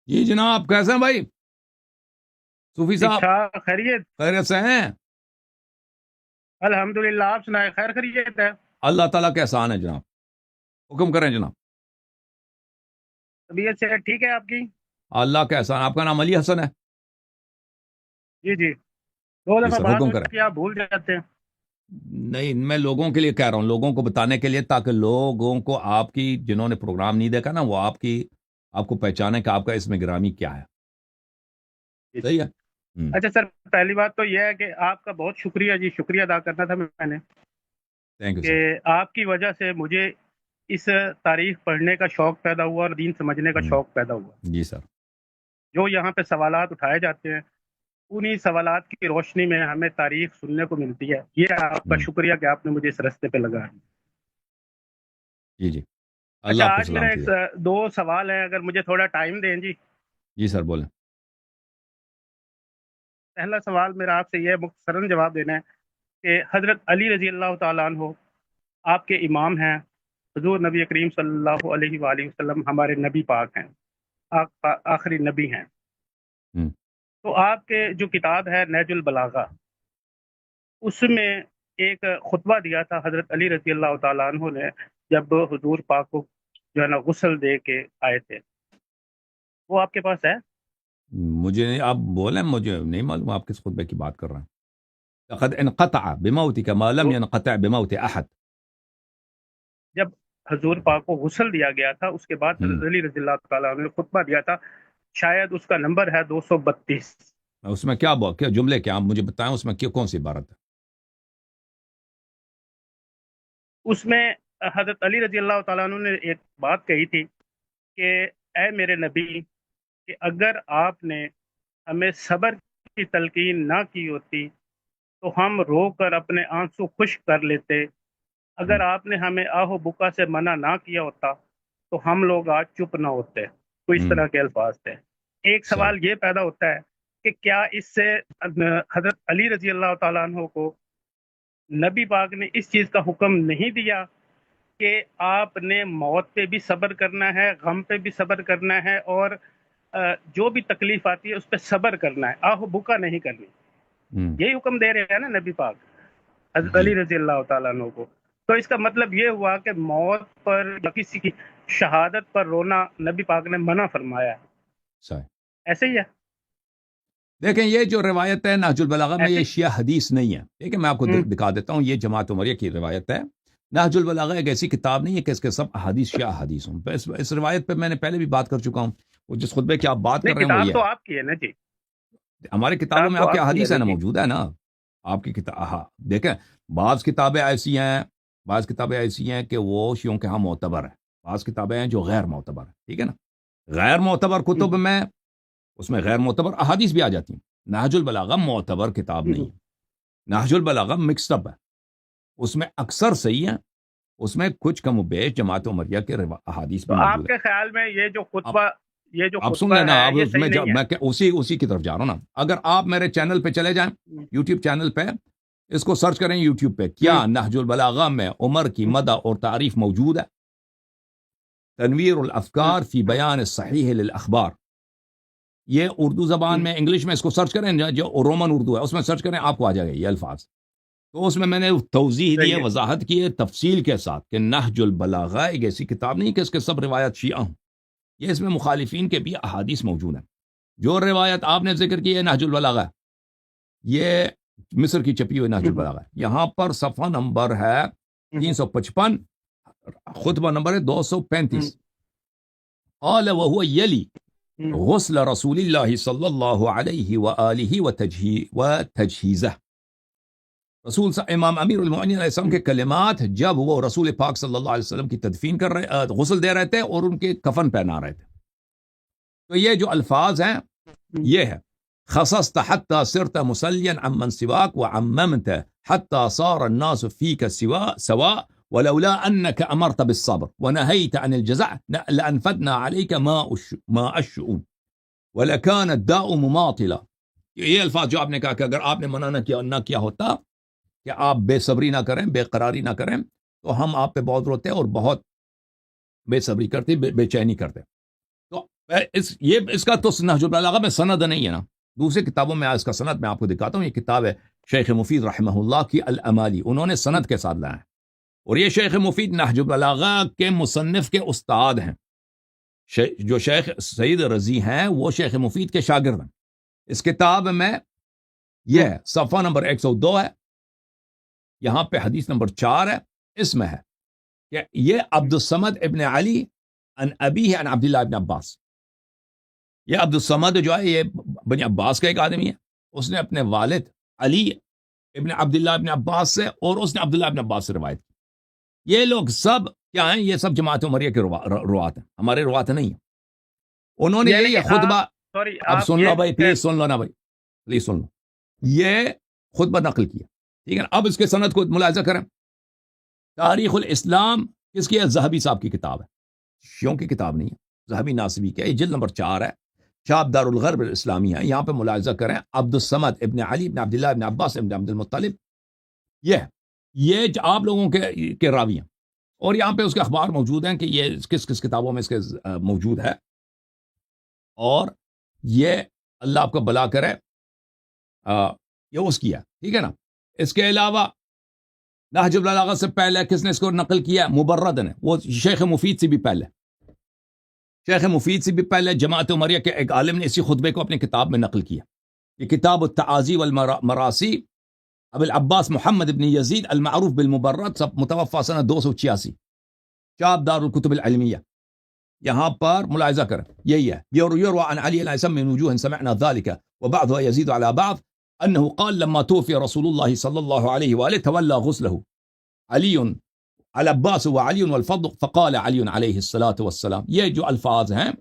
جی جناب، کیسے ہیں بھائی صوفی ٹھیک صاحب؟ ٹھاک خیریت. خیریت سے ہیں؟ الحمدللہ. آپ سنائے خیر خیریت ہے؟ اللہ تعالیٰ کا احسان ہے جناب. حکم کریں جناب. طبیعت سے ٹھیک ہے آپ کی؟ اللہ کا احسان. آپ کا نام علی حسن ہے؟ جی جی. دو جی دفعہ سر، بات حکم ہو کریں. چکی، آپ بھول جاتے ہیں. نہیں، میں لوگوں کے لیے کہہ رہا ہوں، لوگوں کو بتانے کے لیے، تاکہ لوگوں کو آپ کی، جنہوں نے پروگرام نہیں دیکھا نا، وہ آپ کو پہچانے کہ آپ کا اس میں گرامی کیا ہے. جی جی. صحیح ہے. اچھا سر، پہلی بات تو یہ ہے کہ آپ کا بہت شکریہ جی، شکریہ ادا کرنا تھا میں نے تھینک یو کہ سر. آپ کی وجہ سے مجھے اس تاریخ پڑھنے کا شوق پیدا ہوا اور دین سمجھنے کا شوق پیدا ہوا. جی سر. جو یہاں پہ سوالات اٹھائے جاتے ہیں، انہی سوالات کی روشنی میں ہمیں تاریخ سننے کو ملتی ہے. یہ آپ کا ہم، شکریہ کہ آپ نے مجھے اس رستے پہ لگا. جی جی. اللہ اچھا، آپ کو آج میرا سلامتی ایک دے. دو سوال ہے، اگر مجھے تھوڑا ٹائم دیں جی. جی سر، بولیں. پہلا سوال میرا آپ سے یہ ہے، مختصراً جواب دینا ہے کہ حضرت علی رضی اللہ تعالیٰ عنہ آپ کے امام ہیں، حضور نبی کریم صلی اللہ علیہ وآلہ وسلم ہمارے نبی پاک ہیں، آپ آخری نبی ہیں. ہم، تو آپ کے جو کتاب ہے نہج البلاغہ، اس میں ایک خطبہ دیا تھا حضرت علی رضی اللہ تعالیٰ عنہ نے، جب حضور پاک کو جو ہے نا غسل دے کے آئے تھے. وہ آپ کے پاس ہے؟ مجھے نہیں، آپ بولیں، مجھے نہیں معلوم آپ کس خطبے کی بات کر رہے ہیں. لقد انقطع بموتك ما لم تو ينقطع بموت احد. جب حضور پاک کو غسل دیا گیا تھا، اس کے بعد ہم، حضرت علی رضی اللہ تعالیٰ عنہ نے خطبہ دیا تھا، شاید اس کا نمبر ہے 232. اس میں کیا جملے کیا، آپ مجھے بتائیں اس میں کون سی عبارت ہے؟ اس میں حضرت علی رضی اللہ تعالیٰ عنہ نے ایک بات کہی تھی کہ اے میرے نبی، کہ اگر آپ نے ہمیں صبر کی تلقین نہ کی ہوتی تو ہم رو کر اپنے آنسو خشک کر لیتے. اگر ہم، آپ نے ہمیں آہ و بکا سے منع نہ کیا ہوتا تو ہم لوگ آج چپ نہ ہوتے. تو اس ہم، طرح کے الفاظ تھے. ایک صحیح. سوال یہ پیدا ہوتا ہے کہ کیا اس سے حضرت علی رضی اللہ تعالیٰ عنہ کو نبی پاک نے اس چیز کا حکم نہیں دیا کہ آپ نے موت پہ بھی صبر کرنا ہے، غم پہ بھی صبر کرنا ہے، اور جو بھی تکلیف آتی ہے اس پہ صبر کرنا ہے، آہ و بکا نہیں کرنی؟ ہم، یہی حکم دے رہے ہیں نا نبی پاک حضرت جی علی رضی اللہ تعالیٰ عنہ کو. تو اس کا مطلب یہ ہوا کہ موت پر یا کسی کی شہادت پر رونا نبی پاک نے منع فرمایا ہے. صحیح. ایسے ہی ہے؟ دیکھیں، یہ جو روایت ہے نہج البلاغہ میں، ایسے یہ ہی؟ شیعہ حدیث نہیں ہے. ٹھیک ہے، میں آپ کو ہوں. دکھا دیتا ہوں. یہ جماعت عمریہ کی روایت ہے. نہج البلاغہ ایک ایسی کتاب نہیں ہے کہ اس کے سب احادیث شیعہ حدیث ہوں. اس روایت پہ میں نے پہلے بھی بات کر چکا ہوں. وہ جس خطبے کی آپ بات نہیں، کر رہے ہیں وہ کتاب یہ تو ہے. آپ کی ہے نا جی. ہماری کتابوں کتاب میں تو آپ کی آپ کی ہے احادیث ہے نا نا، جی. موجود ہے نا. آپ کی کتاب، ہاں. دیکھیں، بعض کتابیں ایسی ہیں، کہ وہ شیعوں کے ہاں معتبر ہیں. بعض کتابیں ہیں جو غیر معتبر ہیں. ٹھیک ہے نا. غیر معتبر کتب میں، اس میں غیر معتبر احادیث بھی آ جاتی ہیں. نہج البلاغہ معتبر کتاب نہیں ہے. نہج البلاغہ مکس اپ ہے. اس میں اکثر صحیح ہیں، اس میں کچھ کم و بیش جماعت عمریہ کے احادیث تو بھی آپ موجود کے ہیں. خیال میں اب یہ جو آپ سن خطبہ لینا. ہے اب یہ اس صحیح میں نہیں ہے؟ میں اسی کی طرف جا رہا ہوں نا. اگر آپ میرے چینل پہ چلے جائیں، یوٹیوب چینل پہ، اس کو سرچ کریں یوٹیوب پہ، کیا ہوں. نہج البلاغہ میں عمر کی مدح اور تعریف موجود ہے؟ تنویر ہوں. الافکار فی بیان الصحیح للاخبار. یہ اردو زبان میں، انگلش میں اس کو سرچ کریں، جو رومن اردو ہے اس میں سرچ کریں، آپ کو آ جائے گا یہ الفاظ. تو اس میں نے توضیح دی ہے، صحیح ہے. وضاحت کی ہے تفصیل کے ساتھ کہ نہج البلاغہ ایک ایسی کتاب نہیں کہ اس کے سب روایت شیعہ ہوں. یہ اس میں مخالفین کے بھی احادیث موجود ہیں. جو روایت آپ نے ذکر کی ہے نہج البلاغہ، یہ مصر کی چھپی ہوئی نہج البلاغہ ہے. یہاں پر صفحہ نمبر ہے 355، خطبہ نمبر ہے 235. قال وهو يلي غسل رسول الله صلی اللہ علیہ وآلہ وتجہیزہ. امام امیر المؤمنین علیہ السلام کے کلمات جب وہ رسول پاک صلی اللہ علیہ وسلم کی تدفین کر رہے، غسل دے رہے تھے اور ان کے کفن پہنا رہے تھے. تو یہ جو الفاظ ہیں یہ ہے: خصصت حتى صرت مسليا عمن سواك وعممت حتى صار الناس فيك سواء ولولا أنك أمرت بالصبر ونهيت عن الجزع لأنفدنا عليك ماء الشؤون ولكان الداء مماطلا. یہ الفاظ جو آپ نے کہا کہ اگر آپ نے منع نہ کیا ہوتا کہ آپ بے صبری نہ کریں، بے قراری نہ کریں، تو ہم آپ پہ بہت روتے اور بہت بے صبری کرتے، بے چینی کرتے. تو اس کا تو نہج البلاغہ میں سند نہیں ہے نا. دوسری کتابوں میں اس کا سند میں آپ کو دکھاتا ہوں. یہ کتاب ہے شیخ مفید رحمہ اللہ کی الامالی، انہوں نے سند کے ساتھ لایا ہے. اور یہ شیخ مفید نہج البلاغہ کے مصنف کے استاد ہیں. جو شیخ سعید رضی ہیں وہ شیخ مفید کے شاگرد ہیں. اس کتاب میں یہ ہے صفحہ نمبر 102 ہے، یہاں پہ حدیث نمبر 4 ہے. اس میں ہے کہ یہ عبد الصمد ابن علی عن ابیہ عن عبداللہ ابن عباس. یہ عبد الصمد جو ہے یہ بنی عباس کا ایک آدمی ہے. اس نے اپنے والد علی ابن عبداللہ ابن عباس سے اور اس نے عبداللہ ابن عباس سے روایت کی. یہ لوگ سب کیا ہیں؟ یہ سب جماعت عمریہ کے روات ہیں، ہمارے روات نہیں ہیں. انہوں نے یہ خطبہ اب سن لو بھائی، پلیز سن لو نا بھائی، پلیز سن لو. یہ خطبہ نقل کیا، ٹھیک ہے نا. اب اس کے سند کو ملاحظہ کریں. تاریخ الاسلام کس کی ہے؟ ذہبی صاحب کی کتاب ہے، شیعوں کی کتاب نہیں ہے، ذہبی ناصبی کی ہے. یہ جلد نمبر 4 ہے، شاب دار الغرب الاسلامی ہے. یہاں پہ ملاحظہ کریں عبد الصمد ابن علی ابن عبداللہ ابن عباس ابن عبد المطلب، یہ آپ لوگوں کے راوی ہیں. اور یہاں پہ اس کے اخبار موجود ہیں کہ یہ کس کس کتابوں میں اس کے موجود ہے. اور یہ اللہ آپ کو بلا کرے، یہ اس کی ہے، ٹھیک ہے نا. اس کے علاوہ نہج البلاغہ سے پہلے کس نے اس کو نقل کیا؟ مبرد نے، وہ شیخ مفید سے بھی پہلے، شیخ مفید سے بھی پہلے جماعت عمریہ کے ایک عالم نے اسی خطبے کو اپنی کتاب میں نقل کیا. یہ کتاب التعازی والمراسی ابو العباس محمد ابن یزید المعروف بالمبرد، سب متوفى سنہ 286، شاب دار الکتب العلمیہ. یہاں پر ملاحظہ کریں، یہی ہے. يروى عن علي الأيسم من وجوه سمعنا ذلك وبعضها يزيد على بعض أنه قال لما توفي رسول الله صلى الله عليه وآله تولى غسله علي العباس وعلي والفضل فقال علي عليه الصلاة والسلام. یہ جو الفاظ ہیں،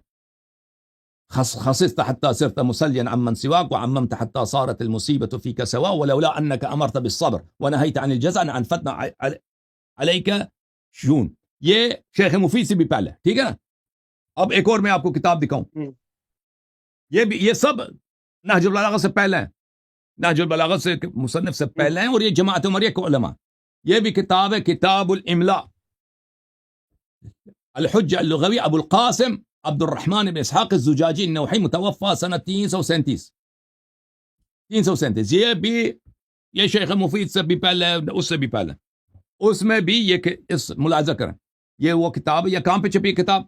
خصصت حتى صرت مسليا عمن سواك وعممت حتى صارت المصيبة فيك سواء ولولا أنك أمرت بالصبر ونهيت عن الجزع عن فتنة عليك شون. یہ شیخ مفید سے بھی پہلے، ٹھیک ہے نا. اب ایک اور میں آپ کو کتاب دکھاؤں، یہ سب نہج البلاغہ سے پہلے ہیں، نہج البلاغہ سے مصنف سے پہلے ہیں. اور یہ جماعت عمریہ کے علماء. یہ بھی کتاب ہے کتاب الاملاء، الحجہ اللغوی ابو القاسم عبد الرحمن بن اسحاق الزجاجی النوحی، متوفى سنہ 337. یہ شیخ مفید سے بھی پہلے، اس سے بھی پہلے. اس میں بھی یہ اس ملاحظہ کریں، یہ وہ کتاب. یہ کہاں پہ چھپی کتاب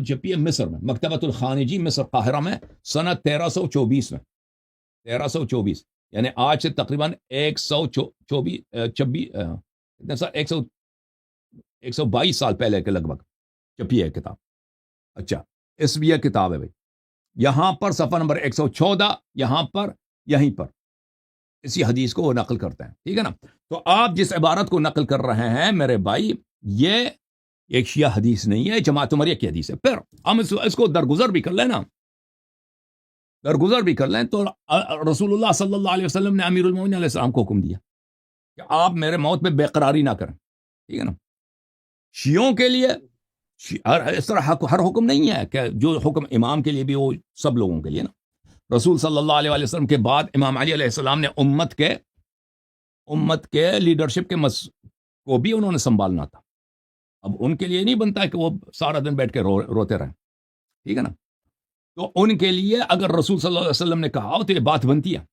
چھپی ہے مصر میں، مکتبۃ الخانجی مصر قاہرہ میں، سنہ 1324 میں. 1324 یعنی آج سے تقریباً 122 سال پہلے کے لگ بھگ چھپی ہے کتاب. اچھا، اس بھی یہ کتاب ہے بھائی. یہاں پر صفحہ نمبر 114، یہاں پر یہیں پر اسی حدیث کو وہ نقل کرتے ہیں، ٹھیک ہے نا. تو آپ جس عبارت کو نقل کر رہے ہیں میرے بھائی، یہ ایک شیعہ حدیث نہیں ہے، جماعت عمریہ کی حدیث ہے. پھر ہم اس کو درگزر بھی کر لیں نا، درگزر بھی کر لیں تو رسول اللہ صلی اللہ علیہ وسلم نے امیر المومنین علیہ السلام کو حکم دیا کہ آپ میرے موت پہ بے قراری نہ کریں، ٹھیک ہے نا. شیعوں کے لیے اس طرح ہر حکم نہیں ہے کہ جو حکم امام کے لیے بھی وہ سب لوگوں کے لیے نا. رسول صلی اللہ علیہ وسلم کے بعد امام علی علیہ السلام نے امت کے لیڈرشپ کے کو بھی انہوں نے سنبھالنا تھا. اب ان کے لیے نہیں بنتا کہ وہ سارا دن بیٹھ کے روتے رہیں، ٹھیک ہے نا. تو ان کے لیے اگر رسول صلی اللہ علیہ وسلم نے کہا تو یہ بات بنتی ہے.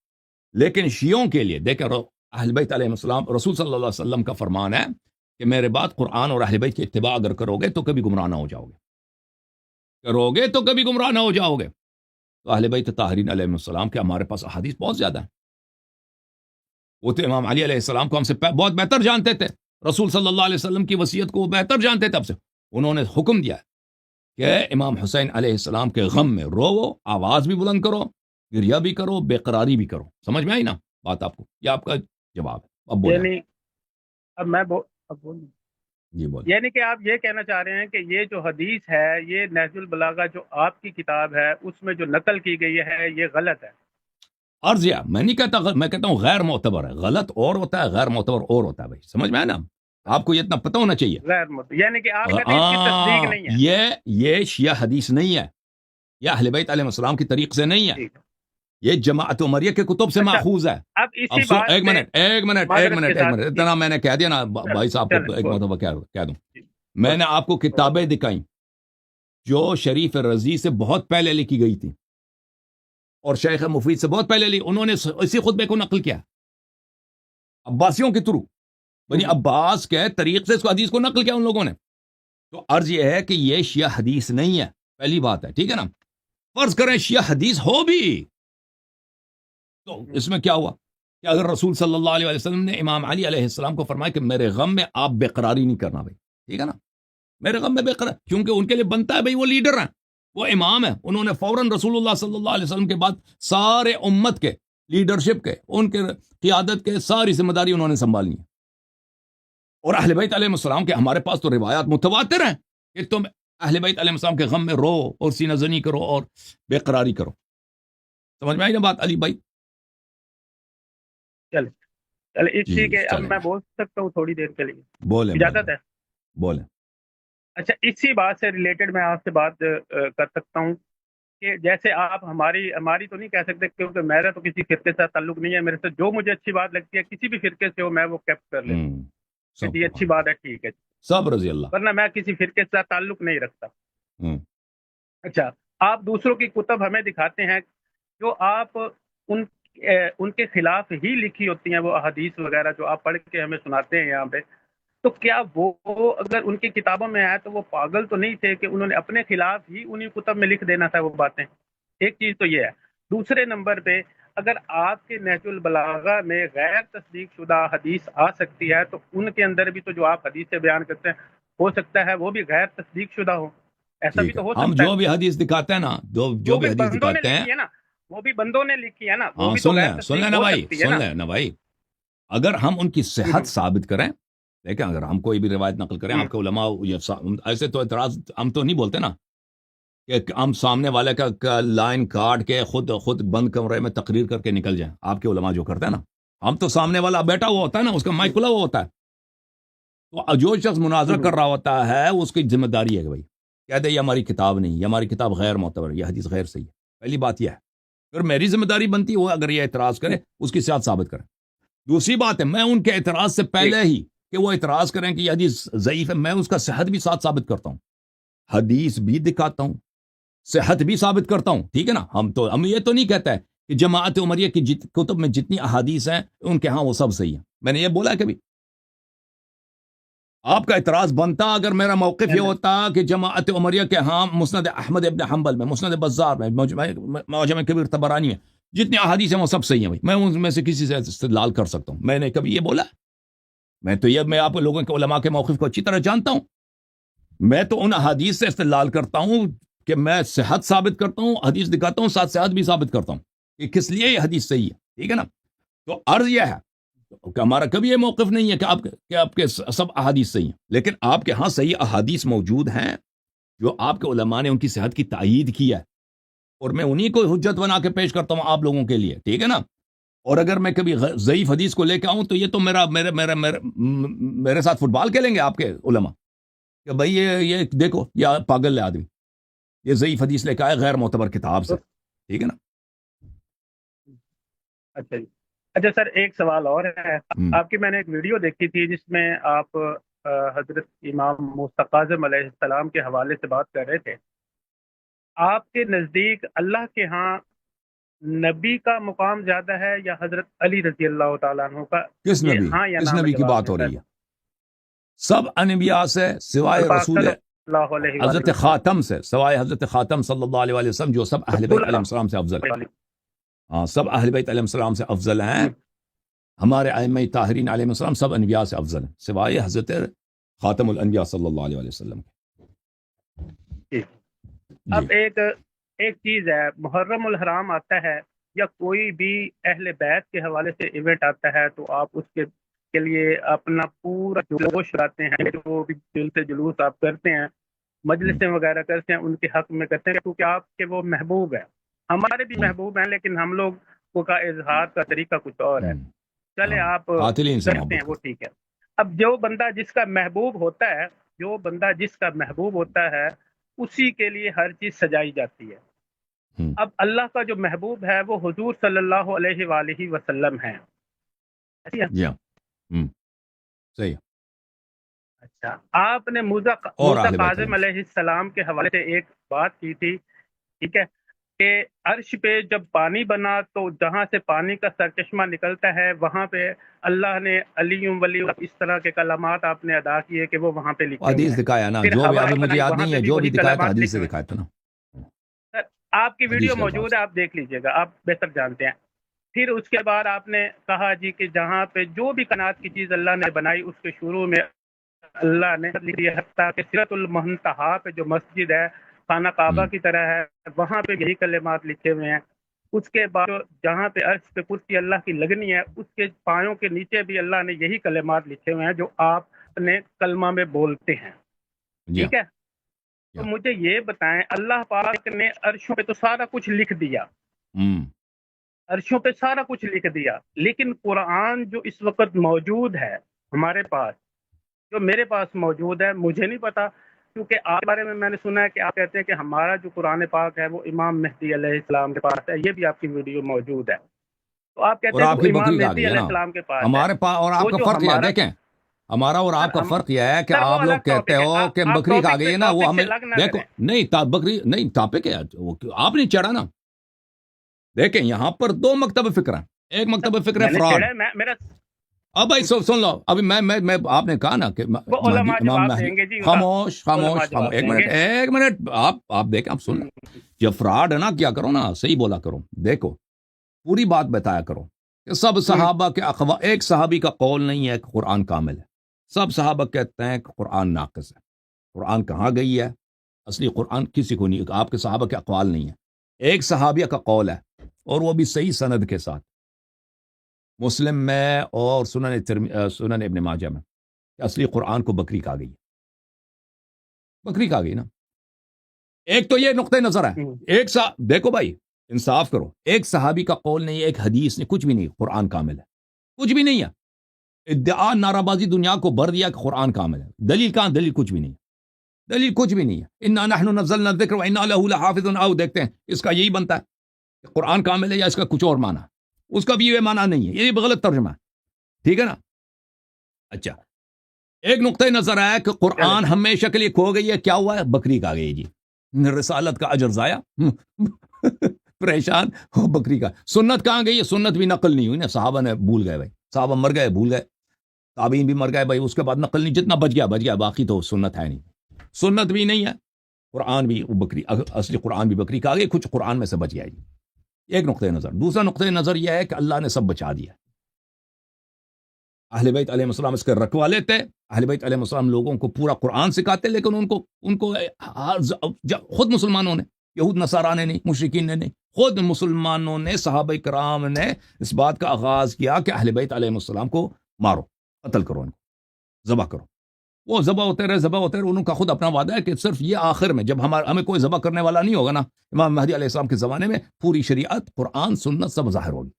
لیکن شیعوں کے لیے دیکھیں، اہل بیت علیہ السلام، رسول صلی اللہ علیہ وسلم کا فرمان ہے کہ میرے بعد قرآن اور اہل بیت کی اتباع اگر کرو گے تو کبھی گمراہ نہ ہو جاؤ گے، تو اہل بیت طاہرین علیہ السلام کے ہمارے پاس احادیث بہت زیادہ ہیں. وہ تو امام علی علیہ السلام کو ہم سے بہت بہتر جانتے تھے، رسول صلی اللہ علیہ وسلم کی وصیت کو وہ بہتر جانتے تھے. اب سے انہوں نے حکم دیا کہ امام حسین علیہ السلام کے غم میں رو، آواز بھی بلند کرو، گریہ بھی کرو، بے قراری بھی کرو. سمجھ میں آئی نا بات آپ کو؟ یہ آپ کا جواب ہے. اب بولیں. یعنی اب میں جی بولیں. یعنی کہ آپ یہ کہنا چاہ رہے ہیں کہ یہ جو حدیث ہے، یہ نہج البلاغہ جو آپ کی کتاب ہے اس میں جو نقل کی گئی ہے یہ غلط ہے. عرض یہ میں نہیں کہتا، میں کہتا ہوں غیر معتبر ہے. غلط اور ہوتا ہے، غیر معتبر اور ہوتا ہے بھائی. سمجھ میں آیا نا؟ آپ کو یہ اتنا پتہ ہونا چاہیے. غیر معتبر یعنی کہ آپ کہتے ہیں اس کی تصدیق نہیں ہے. یہ شیعہ حدیث نہیں ہے، یہ اہل بیت علیہ السلام کی طریق سے نہیں ہے، یہ جماعت عمریہ کے کتب سے ماخوذ ہے. اب اسی بات ایک منٹ اتنا میں نے کہہ دیا نا بھائی صاحب کو، ایک مرتبہ کہہ دوں. میں نے آپ کو کتابیں دکھائیں، جو شریف رضی سے بہت پہلے لکھی گئی تھی اور شیخ مفید سے بہت پہلے انہوں نے اسی خطبے کو نقل کیا عباسیوں کے تھرو، بنی عباس کے طریق سے اس کو حدیث کو نقل کیا ان لوگوں نے. تو عرض یہ ہے کہ یہ شیعہ حدیث نہیں ہے، پہلی بات ہے، ٹھیک ہے نا. فرض کریں شیعہ حدیث ہو بھی تو اس میں کیا ہوا کہ اگر رسول صلی اللہ علیہ وسلم نے امام علی علیہ السلام کو فرمایا کہ میرے غم میں آپ بے قراری نہیں کرنا بھائی، ٹھیک ہے نا، میرے غم میں بے قرار، کیونکہ ان کے لیے بنتا ہے بھائی، وہ لیڈر ہیں، وہ امام ہیں، انہوں نے فوراً رسول اللہ صلی اللہ علیہ وسلم کے بعد سارے امت کے لیڈرشپ کے، ان کے قیادت کے ساری ذمہ داری انہوں نے سنبھالی ہے. اور اہل بیت علیہ السلام کے ہمارے پاس تو روایات متواتر ہیں کہ تم اہل بیت علیہ السلام کے غم میں رو اور سینہ زنی کرو اور بے قراری کرو. سمجھ میں آئی نا بات علی بھائی؟ چلے اس جی، چیز کے اب چلیں میں بول سکتا ہوں تھوڑی دیر کے لیے، بولیں اجازت ہے؟ بولیں. اچھا، اسی بات سے ریلیٹڈ میں آپ سے بات کر سکتا ہوں کہ جیسے آپ ہماری تو نہیں کہہ سکتے کیونکہ میرا تو کسی فرقے سے تعلق نہیں ہے، میرے سے جو مجھے اچھی بات لگتی ہے کسی بھی فرقے سے ہو میں وہ کیپٹ کر لیتا ہوں کہ یہ اچھی بات ہے، ٹھیک ہے، سب رضی اللہ. ورنہ میں کسی فرقے سے تعلق نہیں رکھتا. ہم، اچھا، آپ دوسروں کی کتب ہمیں دکھاتے ہیں جو آپ ان کے خلاف ہی لکھی ہوتی ہیں، وہ احادیث وغیرہ جو آپ پڑھ کے ہمیں سناتے ہیں یہاں پہ، تو کیا وہ اگر ان کی کتابوں میں آیا تو وہ پاگل تو نہیں تھے کہ انہوں نے اپنے خلاف ہی انہی کتب میں لکھ دینا تھا وہ باتیں؟ ایک چیز تو یہ ہے. دوسرے نمبر پہ اگر آپ کے نہج البلاغہ میں غیر تصدیق شدہ حدیث آ سکتی ہے تو ان کے اندر بھی تو جو آپ حدیث سے بیان کرتے ہیں ہو سکتا ہے وہ بھی غیر تصدیق شدہ ہو، ایسا بھی ٹھیک ہے، تو ہو ہم سکتا جو ہے. بھی حدیث دکھاتے ہیں نا، جو جو بھی بھی حدیث بندوں نے دکھاتے ہیں، لکھی ہے نا، وہ بھی بندوں نے لکھی ہے نا، وہ ہاں بھی تو غیر سن لیں تصدیق نا ہو بھائی، سکتی ہے سن نا. لیں نا بھائی. اگر ہم ان کی صحت ثابت کریں، دیکھیں اگر ہم کوئی بھی روایت نقل کریں، آپ کے علماء ایسے تو اعتراض ہم تو نہیں بولتے نا کہ ہم سامنے والے کا لائن کاٹ کے خود بند کمرے میں تقریر کر کے نکل جائیں. آپ کے علماء جو کرتے ہیں نا، ہم تو سامنے والا بیٹھا ہوا ہوتا ہے نا، اس کا مائک کھلا ہوا ہوتا ہے، تو جو شخص مناظرہ کر رہا ہوتا ہے اس کی ذمہ داری ہے کہ بھائی کہہ دے یہ ہماری کتاب نہیں، یہ ہماری کتاب غیر معتبر، یہ حدیث غیر صحیح ہے. پہلی بات یہ ہے، پھر میری ذمہ داری بنتی ہے اگر یہ اعتراض کرے اس کی صحت ثابت کریں. دوسری بات ہے، میں ان کے اعتراض سے پہلے ہی کہ وہ اعتراض کریں کہ یہ حدیث ضعیف ہے، میں اس کا صحت بھی ساتھ ثابت کرتا ہوں، حدیث بھی دکھاتا ہوں، صحت بھی ثابت کرتا ہوں. ٹھیک ہے نا، ہم یہ تو نہیں کہتا ہے کہ جماعت عمریہ کی کتب میں جتنی احادیث ہیں ان کے ہاں وہ سب صحیح ہیں. میں نے یہ بولا کبھی؟ آپ کا اعتراض بنتا اگر میرا موقف یہ ہوتا کہ جماعت عمریہ کے ہاں مسند احمد ابن حنبل میں، مسند بزار میں، معجم کبیر طبرانی میں جتنی احادیث ہیں وہ سب صحیح ہیں. میں ان میں سے کسی سے استدلال کر سکتا ہوں. میں نے کبھی یہ بولا؟ میں آپ لوگوں کے علماء کے موقف کو اچھی طرح جانتا ہوں. میں تو ان احادیث سے استدلال کرتا ہوں کہ میں صحت ثابت کرتا ہوں، حدیث دکھاتا ہوں، ساتھ صحت بھی ثابت کرتا ہوں کہ کس لیے یہ حدیث صحیح ہے. ٹھیک ہے نا. تو عرض یہ ہے کہ ہمارا کبھی یہ موقف نہیں ہے کہ آپ کے سب احادیث صحیح ہیں، لیکن آپ کے ہاں صحیح احادیث موجود ہیں جو آپ کے علماء نے ان کی صحت کی تائید کی ہے، اور میں انہی کو حجت بنا کے پیش کرتا ہوں آپ لوگوں کے لیے. ٹھیک ہے نا. اور اگر میں کبھی ضعیف حدیث کو لے کے آؤں تو یہ تو میرے ساتھ فٹ بال کھیلیں گے آپ کے علماء کہ بھائی یہ دیکھو یہ پاگل ہے آدمی، یہ ضعیف حدیث لے کے آئے غیر معتبر کتاب سے. ٹھیک ہے نا. اچھا جی. اچھا سر، ایک سوال اور ہے. آپ کی میں نے ایک ویڈیو دیکھی تھی جس میں آپ حضرت امام موسیٰ کاظم علیہ السلام کے حوالے سے بات کر رہے تھے. آپ کے نزدیک اللہ کے ہاں نبی کا مقام زیادہ ہے یا حضرت علی رضی اللہ تعالیٰ عنہ کا؟ کس یہ نبی ہاں یا کس نا نبی میں کی جواب بات دیں ہو سر. رہی ہے؟ سب انبیاء سے سوائے پاک رسول صلی اللہ علیہ حضرت وسلم. خاتم سے، سوائے حضرت خاتم صلی اللہ علیہ وسلم جو سب اہل بیت علیہ السلام سے افضل ہیں. ہاں، سب اہل بیت علیہ السلام سے افضل ہیں. ہمارے ائمہ طاہرین علیہ السلام سب انبیاء سے افضل ہیں سوائے حضرت خاتم الانبیاء صلی اللہ علیہ وسلم. اب ایک چیز ہے، محرم الحرام آتا ہے یا کوئی بھی اہل بیت کے حوالے سے ایونٹ آتا ہے تو آپ اس کے لیے اپنا پورا جوش لاتے ہیں، جو بھی دل سے جلوس آپ کرتے ہیں، مجلسیں وغیرہ کرتے ہیں، ان کے حق میں کرتے ہیں کیونکہ آپ کے وہ محبوب ہیں. ہمارے بھی محبوب ہیں لیکن ہم لوگ کا اظہار کا طریقہ کچھ اور ہے. چلے آپ قاتلین سے کرتے ہیں وہ ٹھیک ہے. اب جو بندہ جس کا محبوب ہوتا ہے اسی کے لیے ہر چیز سجائی جاتی ہے. اب اللہ کا جو محبوب ہے وہ حضور صلی اللہ علیہ وآلہ وسلم ہے. جی ہاں، صحیح. آپ نے موسیٰ اور اہل بیت کاظم علیہ السلام کے حوالے سے ایک بات کی تھی، ٹھیک ہے، کہ عرش پہ جب پانی بنا تو جہاں سے پانی کا سرچشمہ نکلتا ہے وہاں پہ اللہ نے علی ولی اس طرح کے کلمات آپ نے ادا کیے کہ وہ وہاں پہ لکھے ہوئے حدیث ہیں. دکھایا نا، پھر جو بھی ہوا ابھی مجھے یاد وہاں نہیں پہ ہے، بھی جو وہی بھی دکھایا تھا کلمات حدیث سے لکھے ہوئے دکھایا تھا نا. سر، آپ کی حدیث ویڈیو کے موجود الفاظ. ہے، آپ دیکھ لیجئے گا، آپ بہتر جانتے ہیں. پھر اس کے بعد آپ نے کہا جی کہ جہاں پہ جو بھی کائنات کی چیز اللہ نے بنائی اس کے شروع میں اللہ نے لکھ دیا، حتیٰ کہ سدرۃ المنتہا پہ جو مسجد ہے خانہ کعبہ کی طرح ہے وہاں پہ یہی کلمات لکھے ہوئے ہیں. اس کے بعد جہاں پہ عرش پہ کرسی اللہ کی لگنی ہے اس کے پایوں کے نیچے بھی اللہ نے یہی کلمات لکھے ہوئے ہیں جو آپ اپنے کلمہ میں بولتے ہیں. جی ٹھیک ہے، تو مجھے یہ بتائیں، اللہ پاک نے عرشوں پہ تو سارا کچھ لکھ دیا، ہوں عرشوں پہ سارا کچھ لکھ دیا، لیکن قرآن جو اس وقت موجود ہے ہمارے پاس، جو میرے پاس موجود ہے، مجھے نہیں پتا، کیونکہ آپ کے بارے میں نے سنا ہے کہ آپ کہتے ہیں کہ ہمارا جو قرآن پاک ہے وہ امام مہدی علیہ السلام کے پاس ہے. یہ بھی آپ کی ویڈیو موجود ہے. تو آپ اور کہتے ہیں آپ کہ کی وہ امام بکری آ مہدی گئی ہے علیہ نا. السلام کے پاس ہے. ہمارے پاس اور آپ وہ کا جو فرق یہ ہے، ہمارا، دیکھیں ہمارا اور آپ کا فرق یہ ہے کہ سر وہ آپ لوگ الگ کہتے ٹاپک ہے، ہو کہ آپ بکری کھا ٹاپک گئی پہ ہے نا، وہ ٹاپک سے ہمیں الگ نہ دیکھو کریں. نہیں بکری نہیں، ٹاپک ہے آپ نے چڑھا نا. دیکھیں یہاں پر دو مکتب فکر ہیں. ایک مکتب فکر ہے میں نے فراڈ. چھیڑا ہے، میرا اب بھائی سن لو، ابھی میں آپ نے کہا نا کہ وہ مہدی علماء امام جواب مہدی. دیں گے جی، خاموش علماء خاموش خاموش، جواب دیں گے. ایک منٹ آپ دیکھیں، آپ سن لیں. جب فراڈ ہے نا، کیا کرو نا، صحیح بولا کرو. دیکھو پوری بات بتایا کرو کہ سب صحابہ کے ایک صحابی کا قول نہیں ہے کہ قرآن کامل ہے. سب صحابہ کہتے ہیں کہ قرآن ناقص ہے. قرآن کہاں گئی ہے؟ اصلی قرآن کسی کو نہیں، آپ کے صحابہ کے اقوال نہیں ہے. ایک صحابیہ کا قول ہے، اور وہ بھی صحیح سند کے ساتھ، مسلم میں اور سنن ابن ماجہ میں، کہ اصلی قرآن کو بکری کہا گئی ہے. بکری کہا گئی نا. ایک تو یہ نقطہ نظر ہے. دیکھو بھائی انصاف کرو، ایک صحابی کا قول نہیں، ایک حدیث نہیں، کچھ بھی نہیں. قرآن کامل ہے، کچھ بھی نہیں ہے. ادعا نعرہ بازی دنیا کو بھر دیا کہ قرآن کامل ہے. دلیل کہاں؟ دلیل کچھ بھی نہیں، دلیل کچھ بھی نہیں ہے. انا نحن نزلنا الذکر وانا له لحافظون. آؤ دیکھتے ہیں اس کا یہی بنتا ہے کہ قرآن کامل ہے یا اس کا کچھ اور معنی ہے. اس کا بھی یہ معنی نہیں ہے، یہ بھی غلط ترجمہ ہے. ٹھیک ہے نا. اچھا، ایک نقطہ نظر آیا کہ قرآن ہمیشہ کے لیے کھو گئی ہے. کیا ہوا ہے؟ بکری کھا گئی جی. رسالت کا اجر ضائع. پریشان ہو بکری کا. سنت کہاں گئی ہے؟ سنت بھی نقل نہیں ہوئی نا. صحابہ نے بھول گئے بھائی، صحابہ مر گئے، بھول گئے. تابعین بھی مر گئے بھائی، اس کے بعد نقل نہیں. جتنا بچ گیا، باقی تو سنت ہے نہیں. سنت بھی نہیں ہے، قرآن بھی بکری، اصلی قرآن بھی بکری کھا گئی. کچھ قرآن میں سے بچ گیا جی. ایک نقطہ نظر. دوسرا نقطہ نظر یہ ہے کہ اللہ نے سب بچا دیا. اہل بیت علیہ السلام اس کے رکھوالے تھے. اہل بیت علیہ السلام لوگوں کو پورا قرآن سکھاتے، لیکن ان کو خود مسلمانوں نے، یہود نصارہ نے نہیں، مشرکین نے نہیں، خود مسلمانوں نے، صحابہ کرام نے اس بات کا آغاز کیا کہ اہل بیت علیہ السلام کو مارو، قتل کرو، ان کو ذبح کرو. وہ ذبح ہوتے رہے. انہوں کا خود اپنا وعدہ ہے کہ صرف یہ آخر میں جب ہمیں کوئی ذبح کرنے والا نہیں ہوگا نا، امام مہدی علیہ السلام کے زمانے میں پوری شریعت، قرآن، سنت سب ظاہر ہوگی،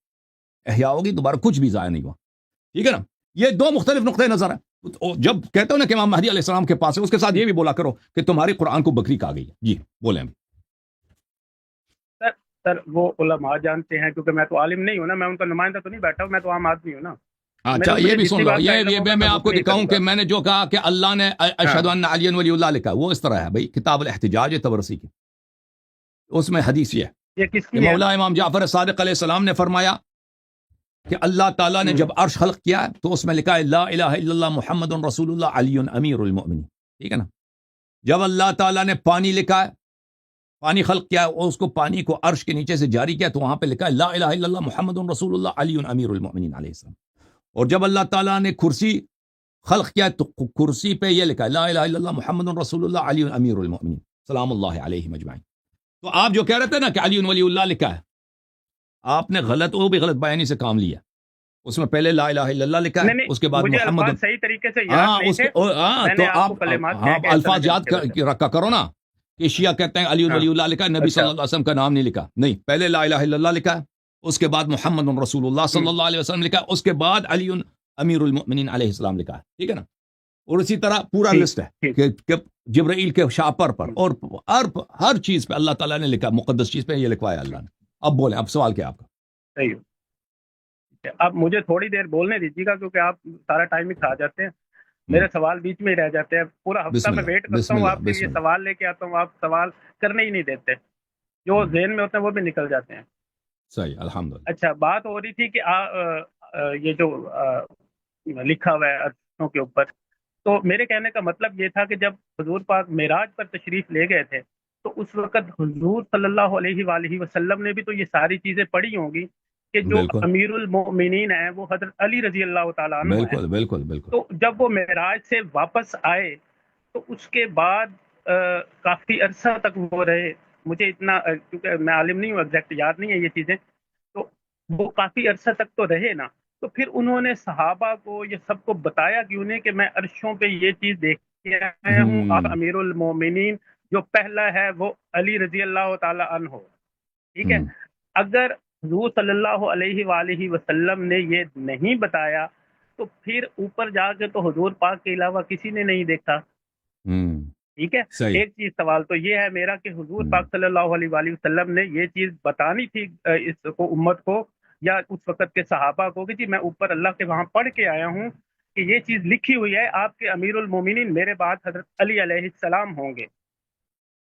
احیاء ہوگی، دوبارہ کچھ بھی ضائع نہیں ہوا. ٹھیک ہے نا. یہ دو مختلف نقطۂ نظر ہیں. جب کہتے ہو نا کہ امام مہدی علیہ السلام کے پاس ہے، اس کے ساتھ یہ بھی بولا کرو کہ تمہاری قرآن کو بکری کہا گئی ہے. جی بولیں. سر وہ علماء جانتے ہیں، کیونکہ میں تو عالم نہیں ہوں نا، میں ان کا نمائندہ تو نہیں بیٹھا ہوں، میں تو عام آدمی ہوں نا. اچھا یہ بھی سن لو، یہ میں آپ کو دکھاؤں کہ میں نے جو کہا کہ اللہ نے اشہد ان علی ولی اللہ لکھا، وہ اس طرح ہے بھائی. کتاب الاحتجاج تبرسی کی، اس میں حدیث یہ ہے کہ مولا امام جعفر صادق علیہ السلام نے فرمایا کہ اللہ تعالیٰ نے جب عرش خلق کیا تو اس میں لکھا ہے لا الہ الا اللہ محمد رسول اللہ علی امیر المؤمنین. ٹھیک ہے نا. جب اللہ تعالیٰ نے پانی لکھا ہے، پانی خلق کیا اور اس کو، پانی کو عرش کے نیچے سے جاری کیا، تو وہاں پہ لکھا ہے لا الہ الا اللہ محمد رسول اللہ علی امیر المؤمنین علیہ السلام. اور جب اللہ تعالیٰ نے کرسی خلق کیا تو کرسی پہ یہ لکھا ہے لا الہ الا اللہ محمد رسول اللہ علی امیر المؤمنین سلام اللہ علیہ مجمعین. تو آپ جو کہہ رہے تھے نا کہ علی ولی اللہ لکھا ہے، آپ نے غلط، وہ بھی غلط بیانی سے کام لیا. اس میں پہلے لا الہ الا اللہ لکھا ہے، اس کے بعد محمد. صحیح طریقے سے یاد نہیں تھے، تو آپ الفاظ یاد رکھا کرو نا. کہ شیعہ کہتے ہیں علی ولی اللہ لکھا ہے، نبی صلی اللہ علیہ وسلم کا نام نہیں لکھا. نہیں، پہلے لا الہ الا اللہ لکھا ہے، اس کے بعد محمد رسول اللہ صلی اللہ علیہ وسلم لکھا ہے، اس کے بعد علی امیر المؤمنین علیہ السلام لکھا ہے. ٹھیک ہے نا. اور اسی طرح پورا لسٹ ہے کہ جبرائیل کے شاپر پر اور ہر چیز پہ اللہ تعالیٰ نے لکھا، مقدس چیز پہ یہ لکھوایا اللہ نے. اب بولیں، اب سوال کیا آپ کا؟ صحیح. اب مجھے تھوڑی دیر بولنے دیجیے گا، کیونکہ آپ سارا ٹائم ہی کھا جاتے ہیں. میرے سوال بیچ میں ہی رہ جاتے ہیں، پورا ہفتہ بسم میں اللہ ویٹ کرتا بسم ہوں، اللہ آپ کے بسم لیے اللہ. سوال لے کے آتا ہوں، آپ سوال کرنے ہی نہیں دیتے، جو ذہن میں ہوتے ہیں وہ بھی نکل جاتے ہیں. صحیح الحمدللہ. اچھا، بات ہو رہی تھی کہ یہ جو لکھا ہوا ہے عرشوں کے اوپر، تو میرے کہنے کا مطلب یہ تھا کہ جب حضور پاک معراج پر تشریف لے گئے تھے تو اس وقت حضور صلی اللہ علیہ وآلہ وسلم نے بھی تو یہ ساری چیزیں پڑھی ہوں گی کہ جو بالکل امیر المؤمنین ہیں وہ حضرت علی رضی اللہ تعالیٰ عنہ ہیں. بالکل بالکل بالکل. تو جب وہ معراج سے واپس آئے تو اس کے بعد کافی عرصہ تک وہ رہے. مجھے اتنا کیونکہ میں عالم نہیں ہوں، ایگزیکٹ یاد نہیں ہے یہ چیزیں، تو وہ کافی عرصہ تک تو رہے نا. تو پھر انہوں نے صحابہ کو یہ سب کو بتایا کیوں نہیں کہ میں عرشوں پہ یہ چیز دیکھ کے آیا ہوں، آپ امیر المومنین جو پہلا ہے وہ علی رضی اللہ تعالی عنہ. ٹھیک ہے، اگر حضور صلی اللہ علیہ وآلہ وسلم نے یہ نہیں بتایا تو پھر اوپر جا کے تو حضور پاک کے علاوہ کسی نے نہیں دیکھا. ٹھیک ہے، صحیح. ایک چیز سوال تو یہ ہے میرا کہ حضور پاک صلی اللہ علیہ وآلہ وسلم نے یہ چیز بتانی تھی اس کو امت کو یا اس وقت کے صحابہ کو کہ جی میں اوپر اللہ کے وہاں پڑھ کے آیا ہوں کہ یہ چیز لکھی ہوئی ہے، آپ کے امیر المومنین میرے بعد حضرت علی علیہ السلام ہوں گے.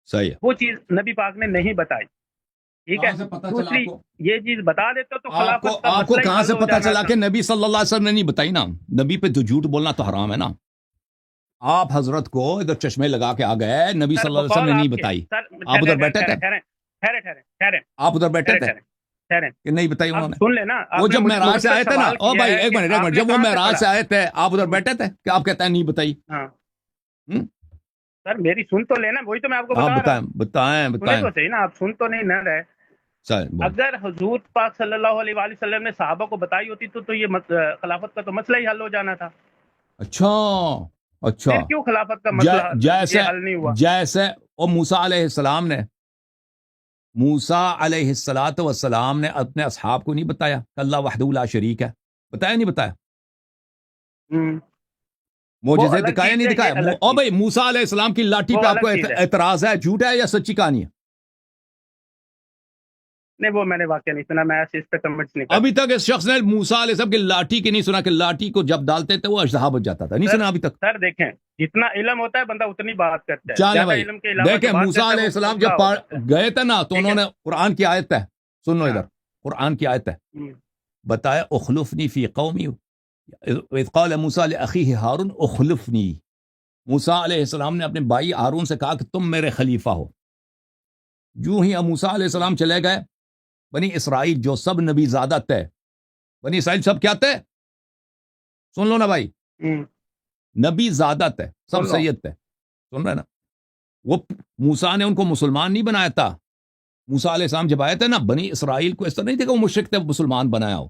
صحیح ہے. وہ چیز نبی پاک نے نہیں بتائی. ٹھیک ہے، کہاں سے پتہ چلا دوسری آپ کو؟ یہ چیز بتا دیتے تو آپ خلافت کو کا آپ کو مسئلہ ہی کہاں حل سے ہو پتا جانا چلا تھا. کہ نبی صلی اللہ علیہ وسلم نے نہیں بتائی نا؟ نبی پہ تو جھوٹ بولنا تو حرام ہے نا. آپ حضرت کو ادھر چشمے لگا کے آ گئے، نبی صلی اللہ علیہ وسلم نے نہیں بتائی. آپ ادھر بیٹھے تھے، ٹھہرے آپ ادھر بیٹھے تھے ٹھہرے کہ نہیں بتائی انہوں آپ نے؟ سن لینا. وہ جب معراج سے آئے تھے نا، او بھائی ایک منٹ، جب وہ معراج سے آئے تھے آپ ادھر بیٹھے تھے کہ آپ کہتے ہیں نہیں بتائی؟ ہاں سر میری سن تو لینا، وہی تو میں آپ کو آپ بتا رہا ہوں. بتائیں سنے بتائیں. تو صحیح نا، آپ سن تو نہیں نہ رہے. اگر حضور پاک صلی اللہ علیہ وآلہ وسلم نے صحابہ کو بتائی ہوتی تو یہ خلافت کا تو مسئلہ ہی حل ہو جانا تھا. اچھا اچھا، پھر کیوں خلافت کا مسئلہ جیسے یہ حل نہیں ہوا؟ جیسے وہ موسیٰ علیہ السلام نے والسلام نے اپنے اصحاب کو نہیں بتایا کہ اللہ وحدہ لا شریک ہے؟ بتایا نہیں بتایا؟ معجزے دکھائے نہیں دکھائے؟ او بھائی موسیٰ علیہ السلام کی لاٹھی پہ آپ کو اعتراض ہے، جھوٹ ہے یا سچی کہانی ہے؟ نہیں وہ میں نے واقعہ نہیں سنا، میں ایسے اس پہ کمنٹس نہیں کرتا. ابھی تک اس شخص نے موسیٰ علیہ السلام کی لاٹھی کی نہیں سنا کہ لاٹھی کو جب ڈالتے تھے وہ اژدہا بچ جاتا تھا؟ نہیں سنا ابھی تک؟ سر دیکھیں، جتنا علم ہوتا ہے بندہ اتنی بات کرتا ہے. چلے زیادہ بھائی علم کے علاوہ دیکھیں، جو بات موسیٰ کرتا ہے علیہ وہ السلام گمراہ ہو جب جاتا ہے. گئے تھے نا تو ٹھیک ہے. انہوں نے قرآن کی آیت ہے، سن لو ادھر، قرآن کی آیت ہے، بتایا اخلفنی فی قومی اذ قال موسیٰ لأخیہ ہارون اخلفنی. موسیٰ علیہ السلام نے اپنے بھائی ہارون سے کہا کہ تم میرے خلیفہ ہو. جو ہی موسیٰ علیہ السلام چلے گئے، بنی اسرائیل جو سب نبی زادہ تھے، بنی اسرائیل سب کیا تھے؟ سن لو نا بھائی، نبی زادہ تھے، سب سید تھے. سن رہے نا؟ وہ موسیٰ نے ان کو مسلمان نہیں بنایا تھا. موسیٰ علیہ السلام جب آئے تھے نا، بنی اسرائیل کو اس طرح نہیں تھے کہ وہ مشرک تھے مسلمان بنایا ہو،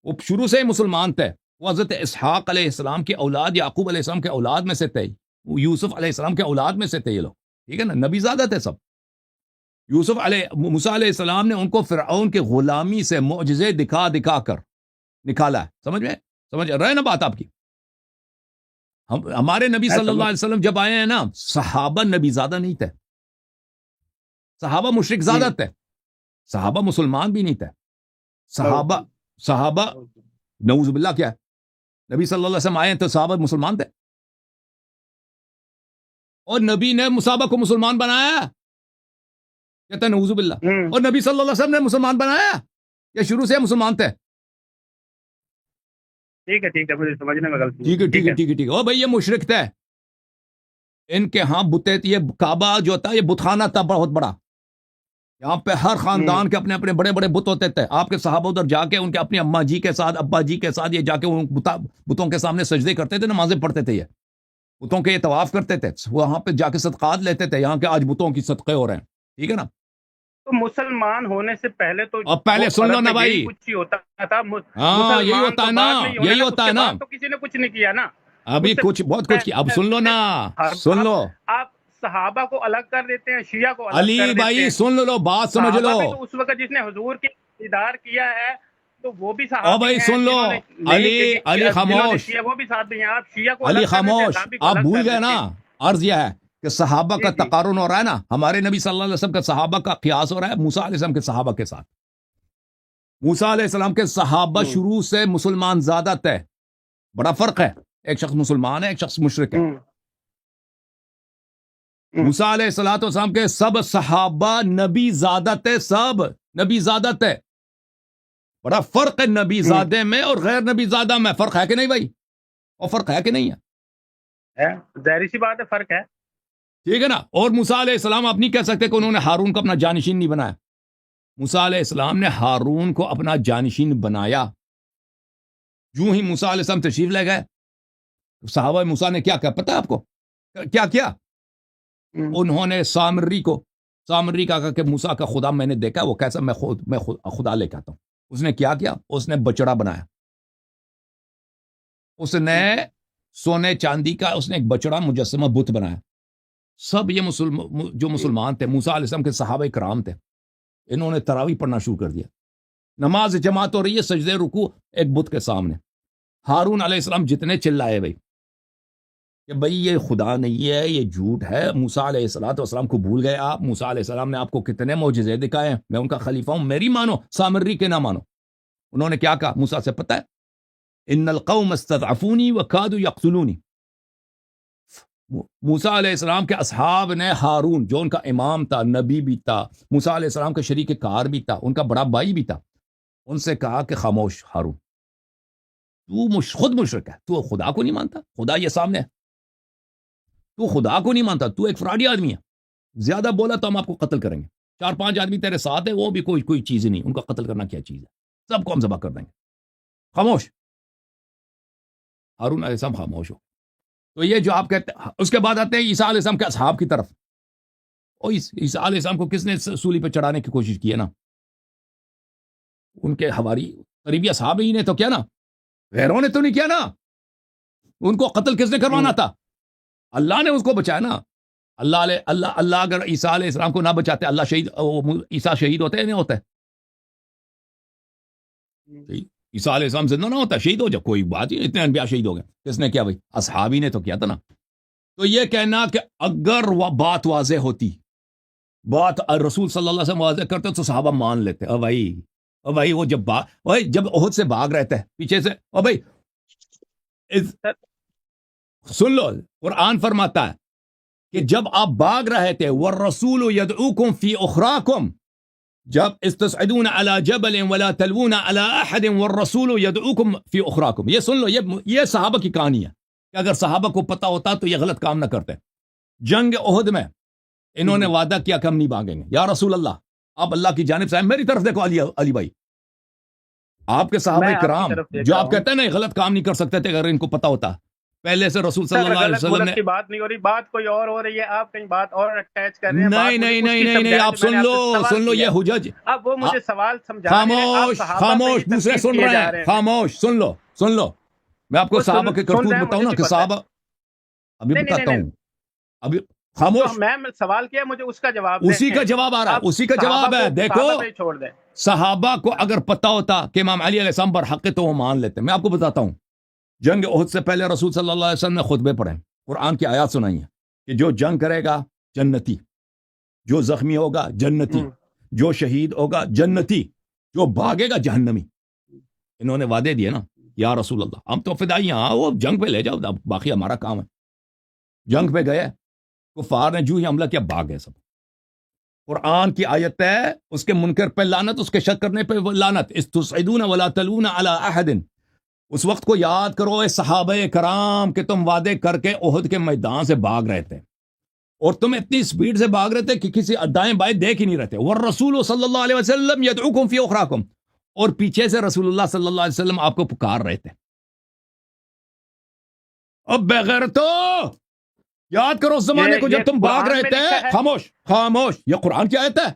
وہ شروع سے ہی مسلمان تھے. وہ حضرت اسحاق علیہ السلام کی اولاد، یعقوب علیہ السلام کے اولاد میں سے تھے، وہ یوسف علیہ السلام کے اولاد میں سے تھے یہ لوگ. ٹھیک ہے نا؟ نبی زادہ تھے سب. موسیٰ علیہ السلام نے ان کو فرعون کے غلامی سے معجزے دکھا دکھا کر نکالا ہے. سمجھ رہے نا بات آپ کی؟ ہمارے نبی صلی اللہ علیہ وسلم جب آئے ہیں نا، صحابہ نبی زادہ نہیں تھے، صحابہ مشرک زادہ تھے، صحابہ مسلمان بھی نہیں تھے. صحابہ نعوذ باللہ کیا ہے، نبی صلی اللہ علیہ وسلم آئے ہیں تو صحابہ مسلمان تھے، اور نبی نے صحابہ کو مسلمان بنایا، کہتا ہے نعوذ باللہ. اور نبی صلی اللہ علیہ وسلم نے مسلمان بنایا یا شروع سے مسلمان تھے؟ ٹھیک ہے مجھے سمجھنے میں غلطی. ٹھیک ہے. او بھائی یہ مشرک تھے، ان کے ہاں بتے، یہ کعبہ جو تھا یہ بتخانہ تھا بہت بڑا. یہاں پہ ہر خاندان کے اپنے اپنے بڑے بڑے بت ہوتے تھے. آپ کے صحابہ ادھر جا کے ان کے اپنی اماں جی کے ساتھ، ابا جی کے ساتھ یہ جا کے بتوں کے سامنے سجدے کرتے تھے، نمازیں پڑھتے تھے، یہ بتوں کے یہ طواف کرتے تھے، وہاں پہ جا کے صدقات لیتے تھے. یہاں کے آج بتوں کی صدقے ہو رہے ہیں. ٹھیک ہے نا؟ تو مسلمان ہونے سے پہلے تو اب پہلے سن لو نا بھائی، کچھ ہی ہوتا تھا. ہاں یہی ہوتا ہے نا، یہی ہوتا ہے نا. تو کسی نے کچھ نہیں کیا نا، ابھی کچھ بہت کچھ کیا. اب سن لو نا، سن لو. آپ صحابہ کو الگ کر دیتے ہیں، شیعہ کو الگ کر علی دیتے ہیں. بھائی سن لو، بات سمجھ لو. تو اس وقت جس نے حضور کی دیدار کیا ہے تو وہ بھی صحابی ہیں. بھائی سن لو، علی خاموش، وہ بھی صحابی ہیں. آپ شیعہ کو علی خاموش، آپ بھول گئے نا. عرض یہ ہے کہ صحابہ کا تقارن ہو رہا ہے نا، ہمارے نبی صلی اللہ علیہ وسلم کا صحابہ کا قیاس ہو رہا ہے موسیٰ علیہ السلام کے صحابہ کے ساتھ. موسیٰ علیہ السلام کے صحابہ شروع سے مسلمان زادہ تھے، بڑا فرق ہے. ایک شخص مسلمان ہے، ایک شخص مشرک ہے. ہوں. موسیٰ علیہ الصلوۃ والسلام کے سب صحابہ نبی زادت ہے، سب نبی زادت ہے. بڑا فرق ہے نبی زادے میں اور غیر نبی زادہ میں. فرق ہے کہ نہیں بھائی؟ اور فرق ہے کہ نہیں ہے؟ ظاہری سی بات ہے، فرق ہے. ٹھیک ہے نا. اور موسیٰ علیہ السلام آپ نہیں کہہ سکتے کہ انہوں نے ہارون کو اپنا جانشین نہیں بنایا. موسیٰ علیہ السلام نے ہارون کو اپنا جانشین بنایا. یوں ہی موسیٰ علیہ السلام تشریف لے گئے، صحابہ موسیٰ نے کیا کہا پتہ ہے آپ کو کیا کیا؟ انہوں نے سامری کا کہا کہ موسیٰ کا خدا میں نے دیکھا، وہ کیسا، میں خدا لے کے آتا ہوں. اس نے کیا کیا؟ اس نے بچڑا بنایا. اس نے سونے چاندی کا اس نے ایک بچڑا مجسمہ بت بنایا. سب یہ جو مسلمان تھے، موسیٰ علیہ السلام کے صحابہ کرام تھے، انہوں نے تراویح پڑھنا شروع کر دیا. نماز جماعت ہو رہی ہے، سجدے رکوع ایک بت کے سامنے. ہارون علیہ السلام جتنے چلائے بھائی کہ بھائی یہ خدا نہیں ہے، یہ جھوٹ ہے، موسیٰ علیہ السلام کو بھول گئے آپ. موسیٰ علیہ السلام نے آپ کو کتنے معجزے دکھائے ہیں، میں ان کا خلیفہ ہوں، میری مانو، سامری کے نہ مانو. انہوں نے کیا کہا موسیٰ سے پتہ ہے؟ ان القوم استضعفونی وکادوا یقتلونی. موسیٰ علیہ السلام کے اصحاب نے ہارون جو ان کا امام تھا، نبی بھی تھا، موسیٰ علیہ السلام کا شریک کار بھی تھا، ان کا بڑا بھائی بھی تھا، ان سے کہا کہ خاموش ہارون، تو خود مشرک ہے، تو خدا کو نہیں مانتا، خدا یہ سامنے ہے، تو خدا کو نہیں مانتا، تو ایک فراڈی آدمی ہے، زیادہ بولا تو ہم آپ کو قتل کریں گے. 4-5 آدمی تیرے ساتھ ہیں، وہ بھی کوئی چیز نہیں، ان کا قتل کرنا کیا چیز ہے، سب کو ہم ذبح کر دیں گے، خاموش. ہارون علیہ السلام خاموش ہو. تو یہ جو آپ کہتے ہیں، اس کے بعد آتے ہیں عیسیٰ علیہ السلام کے اصحاب کی طرف. اور عیسیٰ علیہ السلام کو کس نے سولی پہ چڑھانے کی کوشش کی ہے نا؟ ان کے حواری قریبی اصحاب ہی نے تو کیا نا، غیروں نے تو نہیں کیا نا. ان کو قتل کس نے کروانا تھا؟ اللہ نے اس کو بچایا نا. اللہ اگر عیسیٰ علیہ السلام کو نہ بچاتے، عیسیٰ شہید ہوتے نہیں ہوتے؟ عیسیٰ علیہ السلام زندہ نہ ہوتا، شہید ہو جا، کوئی بات ہی، اتنے انبیاء شہید ہو گئے. کس نے کیا بھائی؟ اصحابی نے تو کیا تھا نا. تو یہ کہنا کہ اگر وہ بات واضح ہوتی، بات رسول صلی اللہ علیہ وسلم واضح کرتے تو صحابہ مان لیتے. بھائی وہ جب احد سے بھاگ رہے تھے پیچھے سے، بھائی سن لو، قرآن فرماتا ہے کہ جب آپ بھاگ رہے تھے، والرسول یدعوکم فی اخراکم، جب استصعدون علی جبل ولا تلوون علی احد والرسول یدعوکم فی اخراکم. یہ سن لو، یہ صحابہ کی کہانی ہے کہ اگر صحابہ کو پتہ ہوتا تو یہ غلط کام نہ کرتے. جنگ احد میں انہوں نے وعدہ کیا کہ ہم نہیں بھاگیں گے. یا رسول اللہ، آپ اللہ کی جانب سے آئے، میری طرف دیکھو علی بھائی، آپ کے صحابہ کرام جو آپ کہتے ہیں نا غلط کام نہیں کر سکتے تھے اگر ان کو پتہ ہوتا. پہلے سے رسول صلی اللہ علیہ وسلم نے، کی بات نہیں ہو رہی، بات کوئی اور ہو رہی ہے، آپ کہیں بات اور اٹیچ کر رہے ہیں. نہیں، آپ سن لو یہ حجج. اب وہ مجھے سوال سمجھا رہے ہیں، خاموش دوسرے سن رہے ہیں، خاموش سن لو. میں آپ کو صحابہ کے کرتوت بتاؤں نا کہ صحابہ، ابھی بتاتا ہوں، ابھی خاموش. میں سوال کیا، مجھے اس کا جواب، اسی کا جواب آ رہا ہے، اسی کا جواب ہے. دیکھو چھوڑ دیں، صحابہ کو اگر پتہ ہوتا کہ امام علی علیہ السلام برحق ہے تو وہ مان لیتے. میں آپ کو بتاتا ہوں، جنگ احد سے پہلے رسول صلی اللہ علیہ وسلم نے خطبے پڑھے، قرآن کی آیات سنائی ہیں کہ جو جنگ کرے گا جنتی، جو زخمی ہوگا جنتی، جو شہید ہوگا جنتی، جو بھاگے گا جہنمی. انہوں نے وعدے دیے نا، یا رسول اللہ ہم تو فدائی ہیں، وہ جنگ پہ لے جاؤ، باقی ہمارا کام ہے. جنگ پہ گئے، کفار نے جو ہی حملہ کیا بھاگ گئے سب. قرآن کی آیت ہے، اس کے منکر پہ لعنت، اس کے شک کرنے پہ لعنت. استصعدون ولا تلون علی احد. اس وقت کو یاد کرو اے صحابہ کرام کہ تم وعدے کر کے احد کے میدان سے بھاگ رہے تھے، اور تم اتنی سپیڈ سے بھاگ رہے تھے کہ کسی دائیں بائیں دیکھ ہی نہیں رہتے. والرسول صلی اللہ علیہ وسلم یدعوکم فی اخراکم، اور پیچھے سے رسول اللہ صلی اللہ علیہ وسلم آپ کو پکار رہے تھے. اب بغیرتو، یاد کرو اس زمانے کو جب تم بھاگ رہے تھے. خاموش، یہ قرآن کی آیت ہے.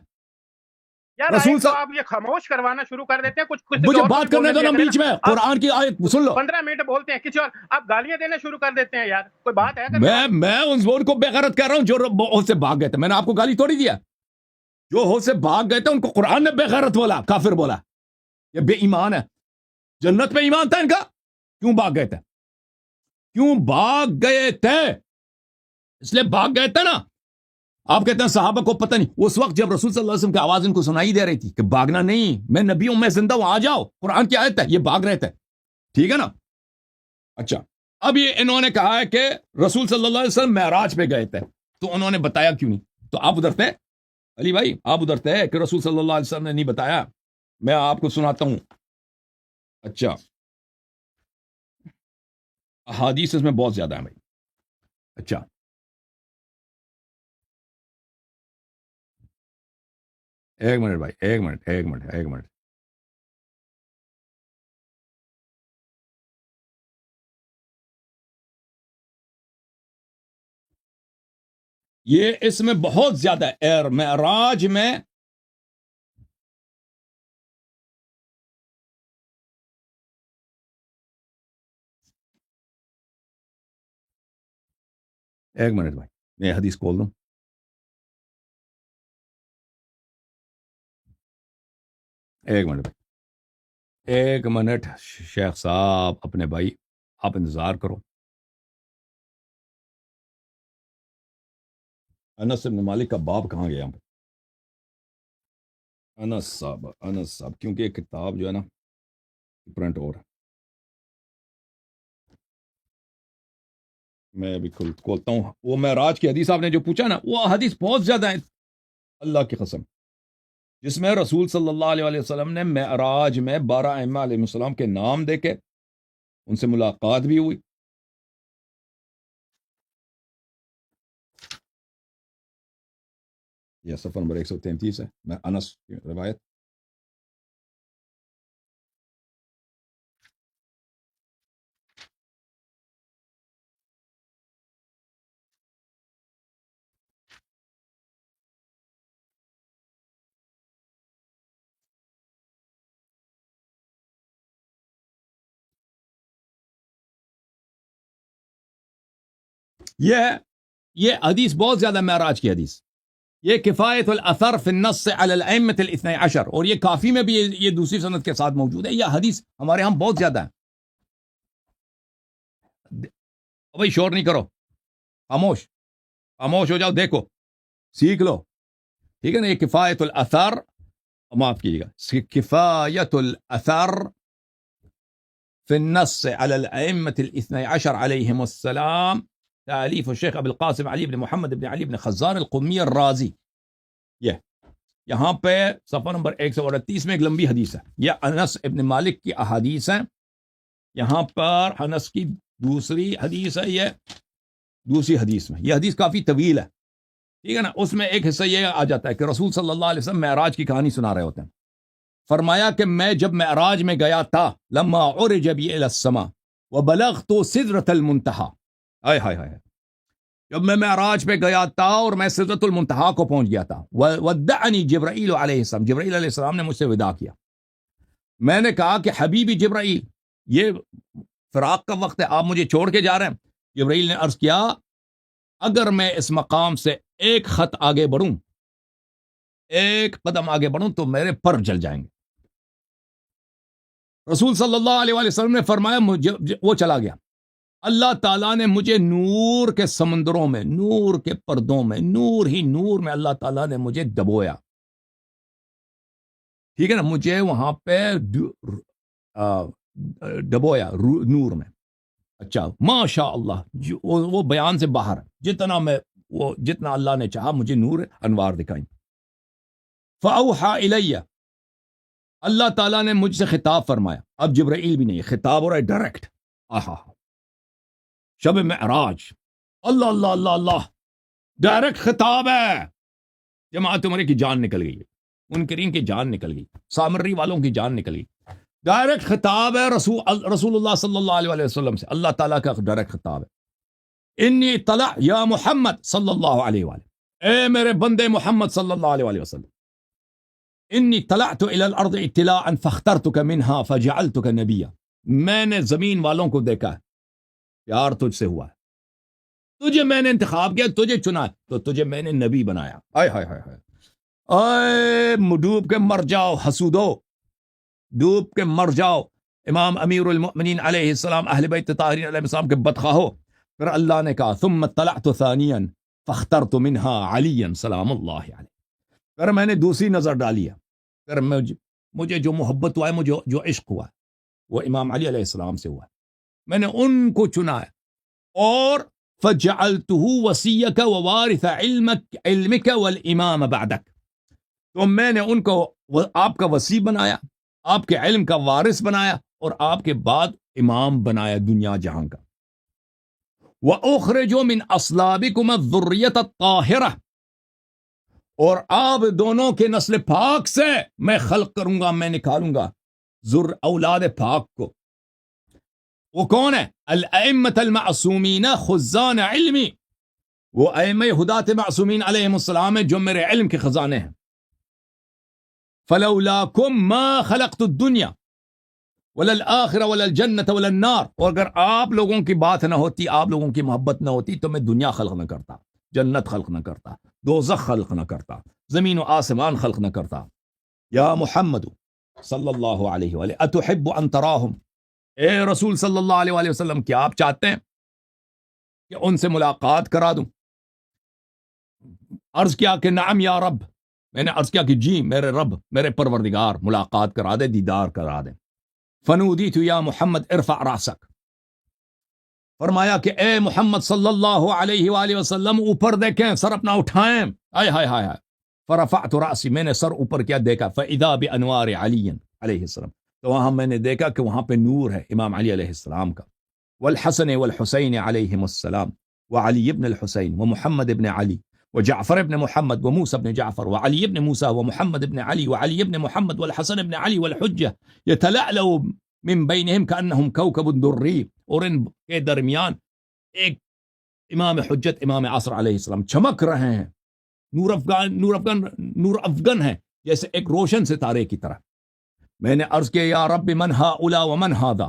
رسول صاحب آپ یہ خاموش کروانا شروع کر دیتے ہیں. کچھ مجھے بات کرنے دو نا بیچ میں، قرآن کی آیت سن لو. 15 منٹ بولتے ہیں کسی اور، آپ گالیاں دینا شروع کر دیتے ہیں. یار کوئی بات ہے؟ میں ان کو بے غیرت کہہ رہا ہوں جو احد سے بھاگ گئے تھے. میں نے آپ کو گالی تھوڑی دیا. جو احد سے بھاگ گئے تھے ان کو قرآن نے بے غیرت بولا، کافر بولا، یہ بے ایمان ہے. جنت پہ ایمان تھا ان کا، کیوں بھاگ گئے تھے؟ اس لیے بھاگ گئے تھے نا. آپ کہتے ہیں صحابہ کو پتہ نہیں، اس وقت جب رسول صلی اللہ علیہ وسلم کی آواز ان کو سنائی دے رہی تھی کہ بھاگنا نہیں، میں نبی ہوں، میں زندہ ہوں، آ جاؤ، قرآن کی آیت ہے، یہ بھاگ رہے تھے. ٹھیک ہے نا؟ اچھا، اب یہ انہوں نے کہا ہے کہ رسول صلی اللہ علیہ وسلم معراج پہ گئے تھے، تو انہوں نے بتایا کیوں نہیں؟ تو آپ ادھر تھے علی بھائی، آپ ادھر تھے کہ رسول صلی اللہ علیہ وسلم نے نہیں بتایا؟ میں آپ کو سناتا ہوں. اچھا، احادیث اس میں بہت زیادہ ہیں بھائی. اچھا، ایک منٹ بھائی، ایک منٹ. یہ اس میں بہت زیادہ ہے. معراج میں ایک منٹ بھائی، میں حدیث کھول دوں. ایک منٹ بھائی، ایک منٹ شیخ صاحب، اپنے بھائی آپ انتظار کرو. انس بن مالک کا باپ کہاں گیا؟ انس صاحب، کیونکہ ایک کتاب جو ہے نا پرنٹ اور ہے. میں ابھی کھولتا ہوں. وہ معراج کی حدیث آپ نے جو پوچھا نا، وہ حدیث بہت زیادہ ہے اللہ کی قسم، جس میں رسول صلی اللہ علیہ وسلم نے معراج میں 12 ائمہ علیہ السلام کے نام دے کے ان سے ملاقات بھی ہوئی. یہ صفحہ نمبر 133 ہے، میں انس کی روایت. یہ حدیث بہت زیادہ معراج کی حدیث. یہ کفایت الاثر فی النص علی الائمۃ الاثنی عشر، اور یہ کافی میں بھی یہ دوسری سند کے ساتھ موجود ہے. یہ حدیث ہمارے ہاں بہت زیادہ ہے. بھائی شور نہیں کرو، خاموش ہو جاؤ، دیکھو سیکھ لو، ٹھیک ہے نا. یہ کفایت الاثر، معاف کیجیے گا، کفایت الاثر فی النص علی الائمۃ الاثنی عشر علیہم السلام، تالیف الشیخ ابو القاسم علی بن محمد بن علی بن خزان القمی الرازی. یہاں پہ صفحہ نمبر 138 میں ایک لمبی حدیث ہے. یہ انس ابن مالک کی احادیث ہیں. یہاں پر انس کی دوسری حدیث ہے. یہ دوسری حدیث میں یہ حدیث کافی طویل ہے، ٹھیک ہے نا. اس میں ایک حصہ یہ آ جاتا ہے کہ رسول صلی اللہ علیہ وسلم معراج کی کہانی سنا رہے ہوتے ہیں. فرمایا کہ میں جب معراج میں گیا تھا، لما عرج بی الی السماء وبلغت سدرۃ المنتہی، ہائے ہائے ہائے، جب میں معراج پہ گیا تھا اور میں سدرۃ المنتہا کو پہنچ گیا تھا، ودعنی جبرائیل علیہ السلام، جبرائیل علیہ السلام نے مجھ سے وداع کیا. میں نے کہا کہ حبیبی جبرائیل، یہ فراق کا وقت ہے، آپ مجھے چھوڑ کے جا رہے ہیں. جبرائیل نے عرض کیا، اگر میں اس مقام سے ایک خط آگے بڑھوں، ایک قدم آگے بڑھوں تو میرے پر جل جائیں گے. رسول صلی اللہ علیہ وسلم نے فرمایا، وہ چلا گیا. اللہ تعالیٰ نے مجھے نور کے سمندروں میں، نور کے پردوں میں، نور ہی نور میں اللہ تعالیٰ نے مجھے دبویا، ٹھیک ہے نا. مجھے وہاں پہ دبویا نور میں. اچھا، ماشاء اللہ، وہ بیان سے باہر، جتنا اللہ نے چاہا مجھے نور انوار دکھائیں. فاوحا الیہ، اللہ تعالیٰ نے مجھ سے خطاب فرمایا. اب جبرائیل بھی نہیں، خطاب ہو رہا ہے ڈائریکٹ. آہا، شب معراج، اللہ اللہ اللہ اللہ، ڈائریکٹ خطاب ہے. جماعت عمرے کی جان نکل گئی، منکرین کی جان نکل گئی، سامری والوں کی جان نکل گئی. ڈائریکٹ خطاب ہے رسول اللہ صلی اللہ علیہ وسلم سے، اللہ تعالیٰ کا ڈائریکٹ خطاب ہے. انی طلع یا محمد صلی اللہ علیہ وسلم، اے میرے بندے محمد صلی اللہ علیہ وسلم، انی طلعت الی الارض اطلاعا فاخترتک منها فجعلتک نبیا، میں نے زمین والوں کو دیکھا ہے، پیار تجھ سے ہوا ہے، تجھے میں نے انتخاب کیا، تجھے چنا، تو تجھے میں نے نبی بنایا. ہائے ہائے ہائے ہائے، اے ڈوب کے مر جاؤ حسودو، ڈوب کے مر جاؤ امام امیر المؤمنین علیہ السلام، اہل بیت طاہرین علیہ السلام کے بدخواہو. پھر اللہ نے کہا ثم طلعت ثانیا فاخترت منها علیا سلام اللہ علیہ، پھر میں نے دوسری نظر ڈالی ہے، پھر مجھے جو محبت ہوا ہے، مجھے جو عشق ہوا ہے، وہ امام علی علیہ السلام سے ہوا ہے. میں نے ان کو چنا ہے. اور فجعلته وصیک ووارث علمک والامام بعدک، تو میں نے ان کو آپ کا وصی بنایا، آپ کے علم کا وارث بنایا، اور آپ کے بعد امام بنایا دنیا جہاں کا۔ وَأُخْرِجُ مِنْ أَصْلَابِكُمَ الذُّرِّيَّةَ الطَّاهِرَةَ، اور آپ دونوں کے نسل پاک سے میں خلق کروں گا، میں نکالوں گا اولاد پاک کو۔ وہ کون ہے؟ الائمۃ المعصومین خزان علمی، وہ ائمہ ہدات معصومین علیہم السلام ہیں جو میرے علم کے خزانے ہیں۔ فلولاکم ما خلقت الدنیا ولا الآخرہ ولا الجنۃ ولا النار، اور اگر آپ لوگوں کی بات نہ ہوتی، آپ لوگوں کی محبت نہ ہوتی، تو میں دنیا خلق نہ کرتا، جنت خلق نہ کرتا، دوزخ خلق نہ کرتا، زمین و آسمان خلق نہ کرتا۔ یا محمد صلی اللہ علیہ وآلہ اتحب ان تراہم، اے رسول صلی اللہ علیہ وآلہ وسلم، کیا آپ چاہتے ہیں کہ ان سے ملاقات کرا دوں؟ عرض کیا کہ نعم یا رب، میں نے عرض کیا کہ جی میرے رب، میرے پروردگار، ملاقات کرا دے، دیدار کرا دے۔ فنودیت یا محمد ارفع راسک، فرمایا کہ اے محمد صلی اللہ علیہ وآلہ وسلم اوپر دیکھیں، سر اپنا اٹھائیں۔ آئے ہائے ہائے ہائے، فرفعت راسی، میں نے سر اوپر کیا دیکھا، فاذا بانوار علی علیہ السلام، تو وہاں میں نے دیکھا کہ وہاں پہ نور ہے امام علی علیہ السلام کا، والحسن والحسین علیہم السلام، وعلی ابن الحسین ومحمد ابن علی وجعفر ابن محمد وموسى ابن جعفر وعلي ابن موسى ومحمد ابن علي وعلي ابن محمد والحسن ابن علي والحجة يتلألؤ من بينهم كأنهم كوكب دري، اور ان کے درمیان ایک امام حجت امام عصر علیہ السلام چمک رہے ہیں، نور افغن ہے، جیسے ایک روشن ستارے کی طرح۔ میں نے عرض کیا یا رب من هؤلاء ومن هذا،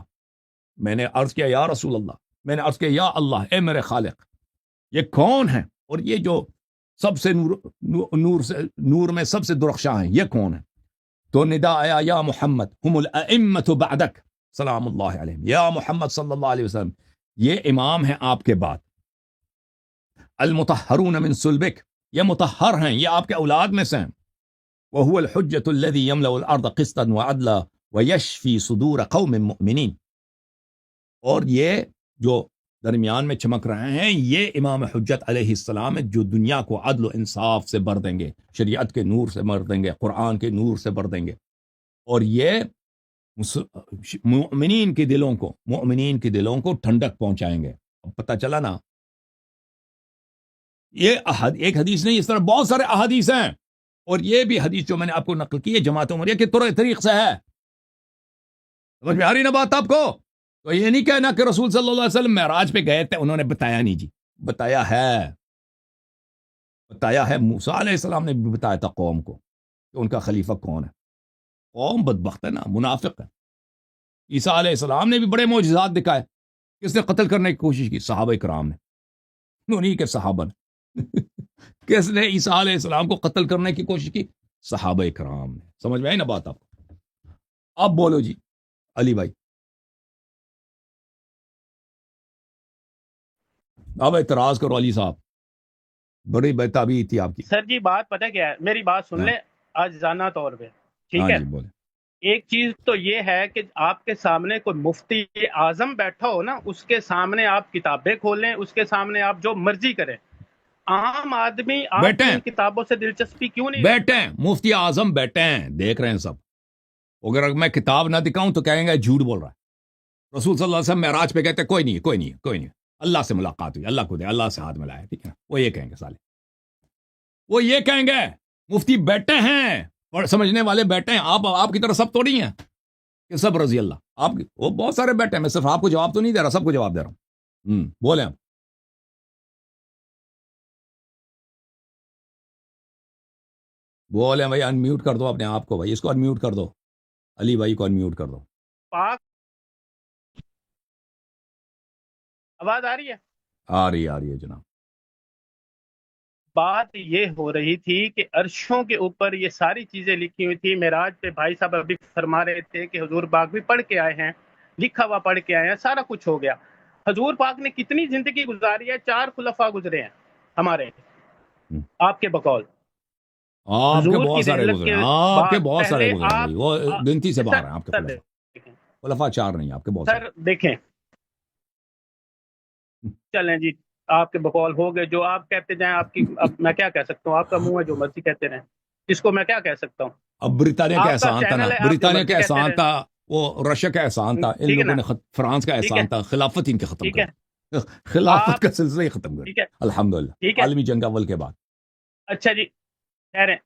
میں نے عرض کیا یا رسول اللہ، میں نے عرض کیا یا اللہ، اے میرے خالق، یہ کون ہے؟ اور یہ جو سب سے نور میں سب سے درخشاں ہیں، یہ کون ہے؟ تو ندا آیا یا محمد ہم الائمۃ بعدک سلام اللہ علیہم، یا محمد صلی اللہ علیہ وسلم، یہ امام ہیں آپ کے بعد، المطہرون من صلبک، یہ مطہر ہیں، یہ آپ کے اولاد میں سے ہیں، وهو الحجۃ الذی یملأ الارض قسطا وعدلا ویشفی صدور قوم مؤمنین، اور یہ جو درمیان میں چمک رہے ہیں، یہ امام حجت علیہ السلام ہے جو دنیا کو عدل و انصاف سے بھر دیں گے، شریعت کے نور سے بھر دیں گے، قرآن کے نور سے بھر دیں گے، اور یہ مؤمنین کے دلوں کو ٹھنڈک پہنچائیں گے۔ اب پتہ چلا نا، یہ ایک حدیث نہیں، اس طرح بہت سارے احادیث ہیں، اور یہ بھی حدیث جو میں نے آپ کو نقل کی ہے جماعت عمریہ کے طریق سے ہے۔ سمجھ میں آ رہی نا بات آپ کو؟ تو یہ نہیں کہنا کہ رسول صلی اللہ علیہ وسلم معراج پہ گئے تھے، انہوں نے بتایا نہیں، جی بتایا ہے، موسیٰ علیہ السلام نے بھی بتایا تھا قوم کو کہ ان کا خلیفہ کون ہے۔ قوم بدبخت ہے نا، منافق ہے۔ عیسیٰ علیہ السلام نے بھی بڑے معجزات دکھائے، کس نے قتل کرنے کی کوشش کی؟ صحابہ کرام نے، انہی کے صحابہ نے۔ کس نے عیسیٰ علیہ السلام کو قتل کرنے کی کوشش کی؟ صحابہ کرام نے۔ سمجھ میں آئی نا بات آپ کو؟ اب بولو جی علی بھائی، اب اعتراض کرو علی صاحب، بڑی بےتابی تھی آپ کی۔ سر جی بات پتہ کیا ہے، میری بات سن لیں آجزانہ طور پہ، ٹھیک ہے؟ جی بولے۔ ایک چیز تو یہ ہے کہ آپ کے سامنے کوئی مفتی اعظم بیٹھا ہو نا، اس کے سامنے آپ کتابیں کھولیں، اس کے سامنے آپ جو مرضی کریں۔ عام آدمی آپ کی ان کتابوں سے دلچسپی کیوں نہیں؟ بیٹھیں، مفتی اعظم بیٹھیں، دیکھ رہے ہیں سب۔ اگر میں کتاب نہ دکھاؤں تو کہیں گے جھوٹ بول رہا ہے۔ رسول صلی اللہ علیہ وسلم معراج پہ کہتے کوئی نہیں، اللہ سے ملاقات ہوئی، اللہ کو دے، اللہ سے ہاتھ ملایا، ٹھیک ہے نا؟ وہ یہ کہیں گے سالے، وہ یہ کہیں گے۔ مفتی بیٹھے ہیں اور سمجھنے والے بیٹھے ہیں، آپ کی طرح سب تو نہیں ہیں کہ سب رضی اللہ، آپ وہ بہت سارے بیٹھے ہیں، میں صرف آپ کو جواب تو نہیں دے رہا، سب کو جواب دے رہا ہوں۔ بولیں آپ۔ بولیں بھائی، انمیوٹ کر دو اپنے آپ کو، بھائی اس کو انمیوٹ کر دو، علی بھائی کو انمیوٹ کر دو۔ پاک آواز آ رہی ہے؟ آ رہی ہے جناب۔ بات یہ ہو رہی تھی کہ عرشوں کے اوپر یہ ساری چیزیں لکھی ہوئی تھی۔ معراج پہ بھائی صاحب ابھی فرما رہے تھے کہ حضور پاک بھی پڑھ کے آئے ہیں، لکھا ہوا پڑھ کے آئے ہیں، سارا کچھ ہو گیا۔ حضور پاک نے کتنی زندگی گزاری ہے؟ 4 خلفاء گزرے ہیں ہمارے، آپ کے بقول۔ آپ کے بہت سارے گزرے، وہ گنتی سے باہر ہیں آپ کے خلفاء 4 نہیں، آپ کے بہت سارے۔ سر دیکھیں، چلیں جی، آپ کے بقول ہو گئے، جو آپ کہتے جائیں آپ کی، اب میں کیا کہہ سکتا ہوں، آپ کا منہ ہے، جو مرضی کہتے رہیں، اس کو میں کیا کہہ سکتا ہوں؟ اب برطانیہ کا آپ کا احسان تھا نا، چینل ہے، آپ جو برطانیہ مرضی کا کہتے احسان رہیں، تھا، وہ رشیا کا احسان تھا، ان ٹھیک ہے لوگوں نا، نے فرانس کا ٹھیک ہے، احسان تھا، خلافت ان کے ختم ٹھیک کر ہے، دی، خلافت آپ، کا سلسلہ ہی ختم کر ٹھیک ہے، دیا الحمدللہ ٹھیک ہے، عالمی جنگ اول کے بعد. اچھا جی، خیر ہے،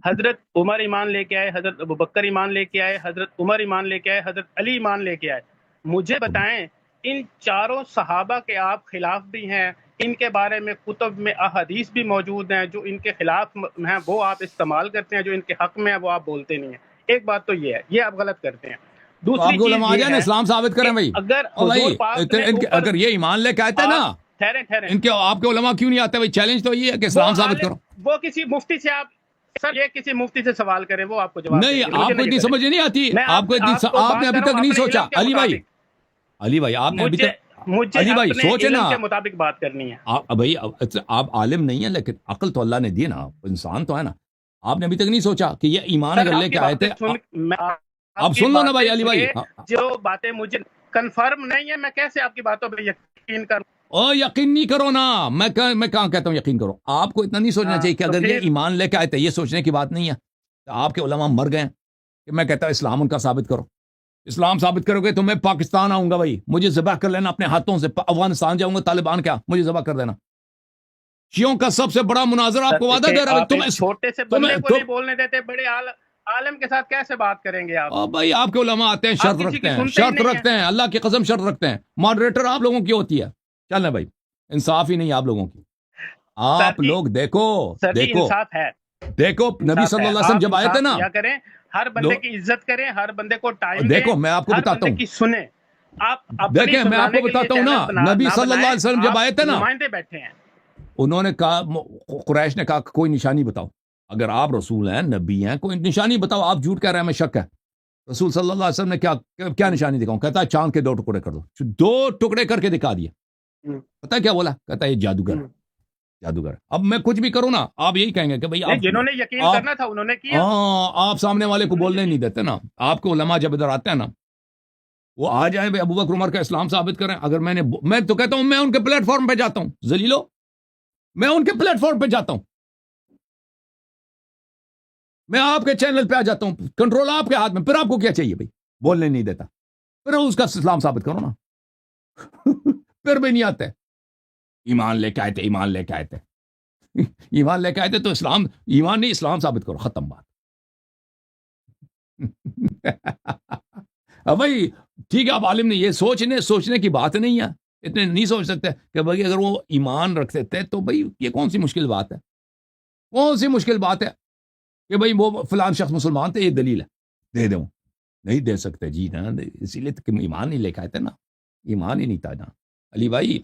حضرت عمر ایمان لے کے آئے، حضرت ابوبکر ایمان لے کے آئے، حضرت عمر ایمان لے کے آئے، حضرت علی ایمان لے کے آئے. مجھے بتائیں، ان چاروں صحابہ کے آپ خلاف بھی ہیں، ان کے بارے میں کتب میں احادیث بھی موجود ہیں، جو ان کے خلاف ہیں وہ آپ استعمال کرتے ہیں، جو ان کے حق میں ہیں وہ آپ بولتے نہیں ہیں. ایک بات تو یہ ہے، یہ آپ غلط کرتے ہیں. تو آپ دوسری کے چیز علماء آ یہ جائیں نا، ہے اسلام ثابت کہ کریں بھائی. اگر او حضور بھائی پاک نے اوپر، اگر یہ ایمان لے کے آئے تھے نا، آپ ٹھہریں، ان کے آپ کے علماء کیوں نہیں آتے بھائی؟ چیلنج تو یہ ہے کہ وہ اسلام ثابت کرو. عالم، وہ کسی مفتی سے آپ، سر یہ کسی مفتی سے سوال کریں، وہ آپ کو جواب دیں نہیں، گے، مجھے آپ نہ کو یہ اتنی کریں. سمجھ نہیں آتی، میں آپ کو اتنی آپ کو آپ نے بات ابھی کر رہا تک ہوں نہیں اپنے سوچا. علم کے علی بھائی، مطابق، علی بھائی آپ نے ابھی مجھے تک، مجھے علی بھائی اپنے سوچے نا، علم کے مطابق بات کرنی ہے. بھائی آپ عالم نہیں ہیں لیکن عقل تو اللہ نے دی نا، انسان تو ہے نا. آپ نے ابھی تک نہیں سوچا کہ یہ ایمان سر اگر لے آپ کے کی آئے باتیں تھے. سن، میں آپ آپ کی سن لو نا باتیں بھائی، علی بھائی. سنیے، جو باتیں مجھے کنفرم نہیں ہے، میں کیسے آپ کی باتوں پہ یقین کروں؟ یقین نہیں کرو نا، میں کہاں کہتا ہوں یقین کرو. آپ کو اتنا نہیں سوچنا چاہیے کہ تو اگر یہ پھر ایمان لے کے آئے تھے، یہ سوچنے کی بات نہیں ہے. آپ کے علماء مر گئے ہیں کہ میں کہتا ہوں اسلام ان کا ثابت کرو. اسلام ثابت کرو گے تو میں پاکستان آؤں گا بھائی، مجھے ذبح کر لینا اپنے ہاتھوں سے. افغانستان جاؤں گا، طالبان کیا مجھے ذبح کر دینا. شیعوں کا سب سے بڑا مناظر آپ سر کو وعدہ دیکھیں، دے رہا ہے آپ ایک چھوٹے سے بندے کو تم نہیں بولنے دیتے، بڑے عالم کے ساتھ کیسے بات کریں گے آپ؟ بھائی آپ کے علماء آتے ہیں، آپ شرط کسی رکھتے کی ہیں، سنتے ہی شرط نہیں ہیں. رکھتے ہیں، اللہ کی قسم شرط رکھتے ہیں. ماڈریٹر آپ لوگوں کی ہوتی ہے. چلیں بھائی، انصاف ہی نہیں آپ لوگوں کی. سر آپ جی، لوگ دیکھو سر جی، دیکھو انصاف ہے، دیکھو نبی انصاف صلی ہے. اللہ علیہ وسلم آپ جب آئے تھے انصاف نا، کیا کریں، ہر لو بندے کی عزت کریں، ہر بندے کو ٹائم دیں، دیکھو میں آپ کو ہر بتاتا بندے ہوں، کی سنیں. آپ اپنی دیکھیں میں آپ کو سنانے کے لیے بتاتا ہوں نا، چینل نبی نہ صلی اللہ بنائیں، علیہ وسلم جب آپ آئے تھے نا، نمائندے بیٹھے ہیں. انہوں نے کہا، قریش نے کہا کہ کوئی نشانی بتاؤ. اگر آپ رسول ہیں، نبی ہیں، کوئی نشانی بتاؤ. آپ جھوٹ کہہ رہے ہیں، میں شک ہے. رسول صلی اللہ علیہ وسلم نے کیا نشانی دکھاؤں؟ کہتا ہے چاند کے 2 ٹکڑے کر دو. 2 ٹکڑے کر کے دکھا دیا. پتہ ہے کیا بولا؟ کہتا ہے یہ جادوگر ہے، جادوگر. اب میں کچھ بھی کروں نا، آپ یہی کہیں گے کہ بھئی نہیں، جنہوں نے یقین آپ کرنا تھا انہوں نے کیا. آپ سامنے والے کو بولنے نہیں دیتے نا. آپ کو علماء جب ادھر آتے ہیں نا، وہ آ جائیں بھئی ابوبکر عمر کا اسلام ثابت کریں. اگر میں تو کہتا ہوں، میں ان کے پلیٹ فارم پہ جاتا ہوں. ذلیلو، میں ان کے پلیٹ فارم پہ جاتا ہوں، میں آپ کے چینل پہ آ جاتا ہوں. کنٹرول آپ کے ہاتھ میں. پھر آپ کو کیا چاہیے بھائی؟ بولنے نہیں دیتا، پھر اس کا اسلام ثابت کرو نا. پھر بھی نہیں آتے. ایمان لے کے آئے تھے، ایمان لے کے آئے تھے، ایمان لے کے آئے تھے تو اسلام، ایمان نہیں اسلام ثابت کرو، ختم بات. اب بھائی ٹھیک ہے، آپ عالم نہیں، یہ سوچنے کی بات نہیں ہے. اتنے نہیں سوچ سکتے کہ بھائی اگر وہ ایمان رکھتے تھے تو بھائی یہ کون سی مشکل بات ہے؟ کون سی مشکل بات ہے کہ بھئی وہ فلان شخص مسلمان تھے، یہ دلیل ہے، دے دوں. نہیں دے سکتے جی نا، اسی لیے تو ایمان نہیں لے کے آئے تھے نا، ایمان ہی نہیں تھا نا. علی بھائی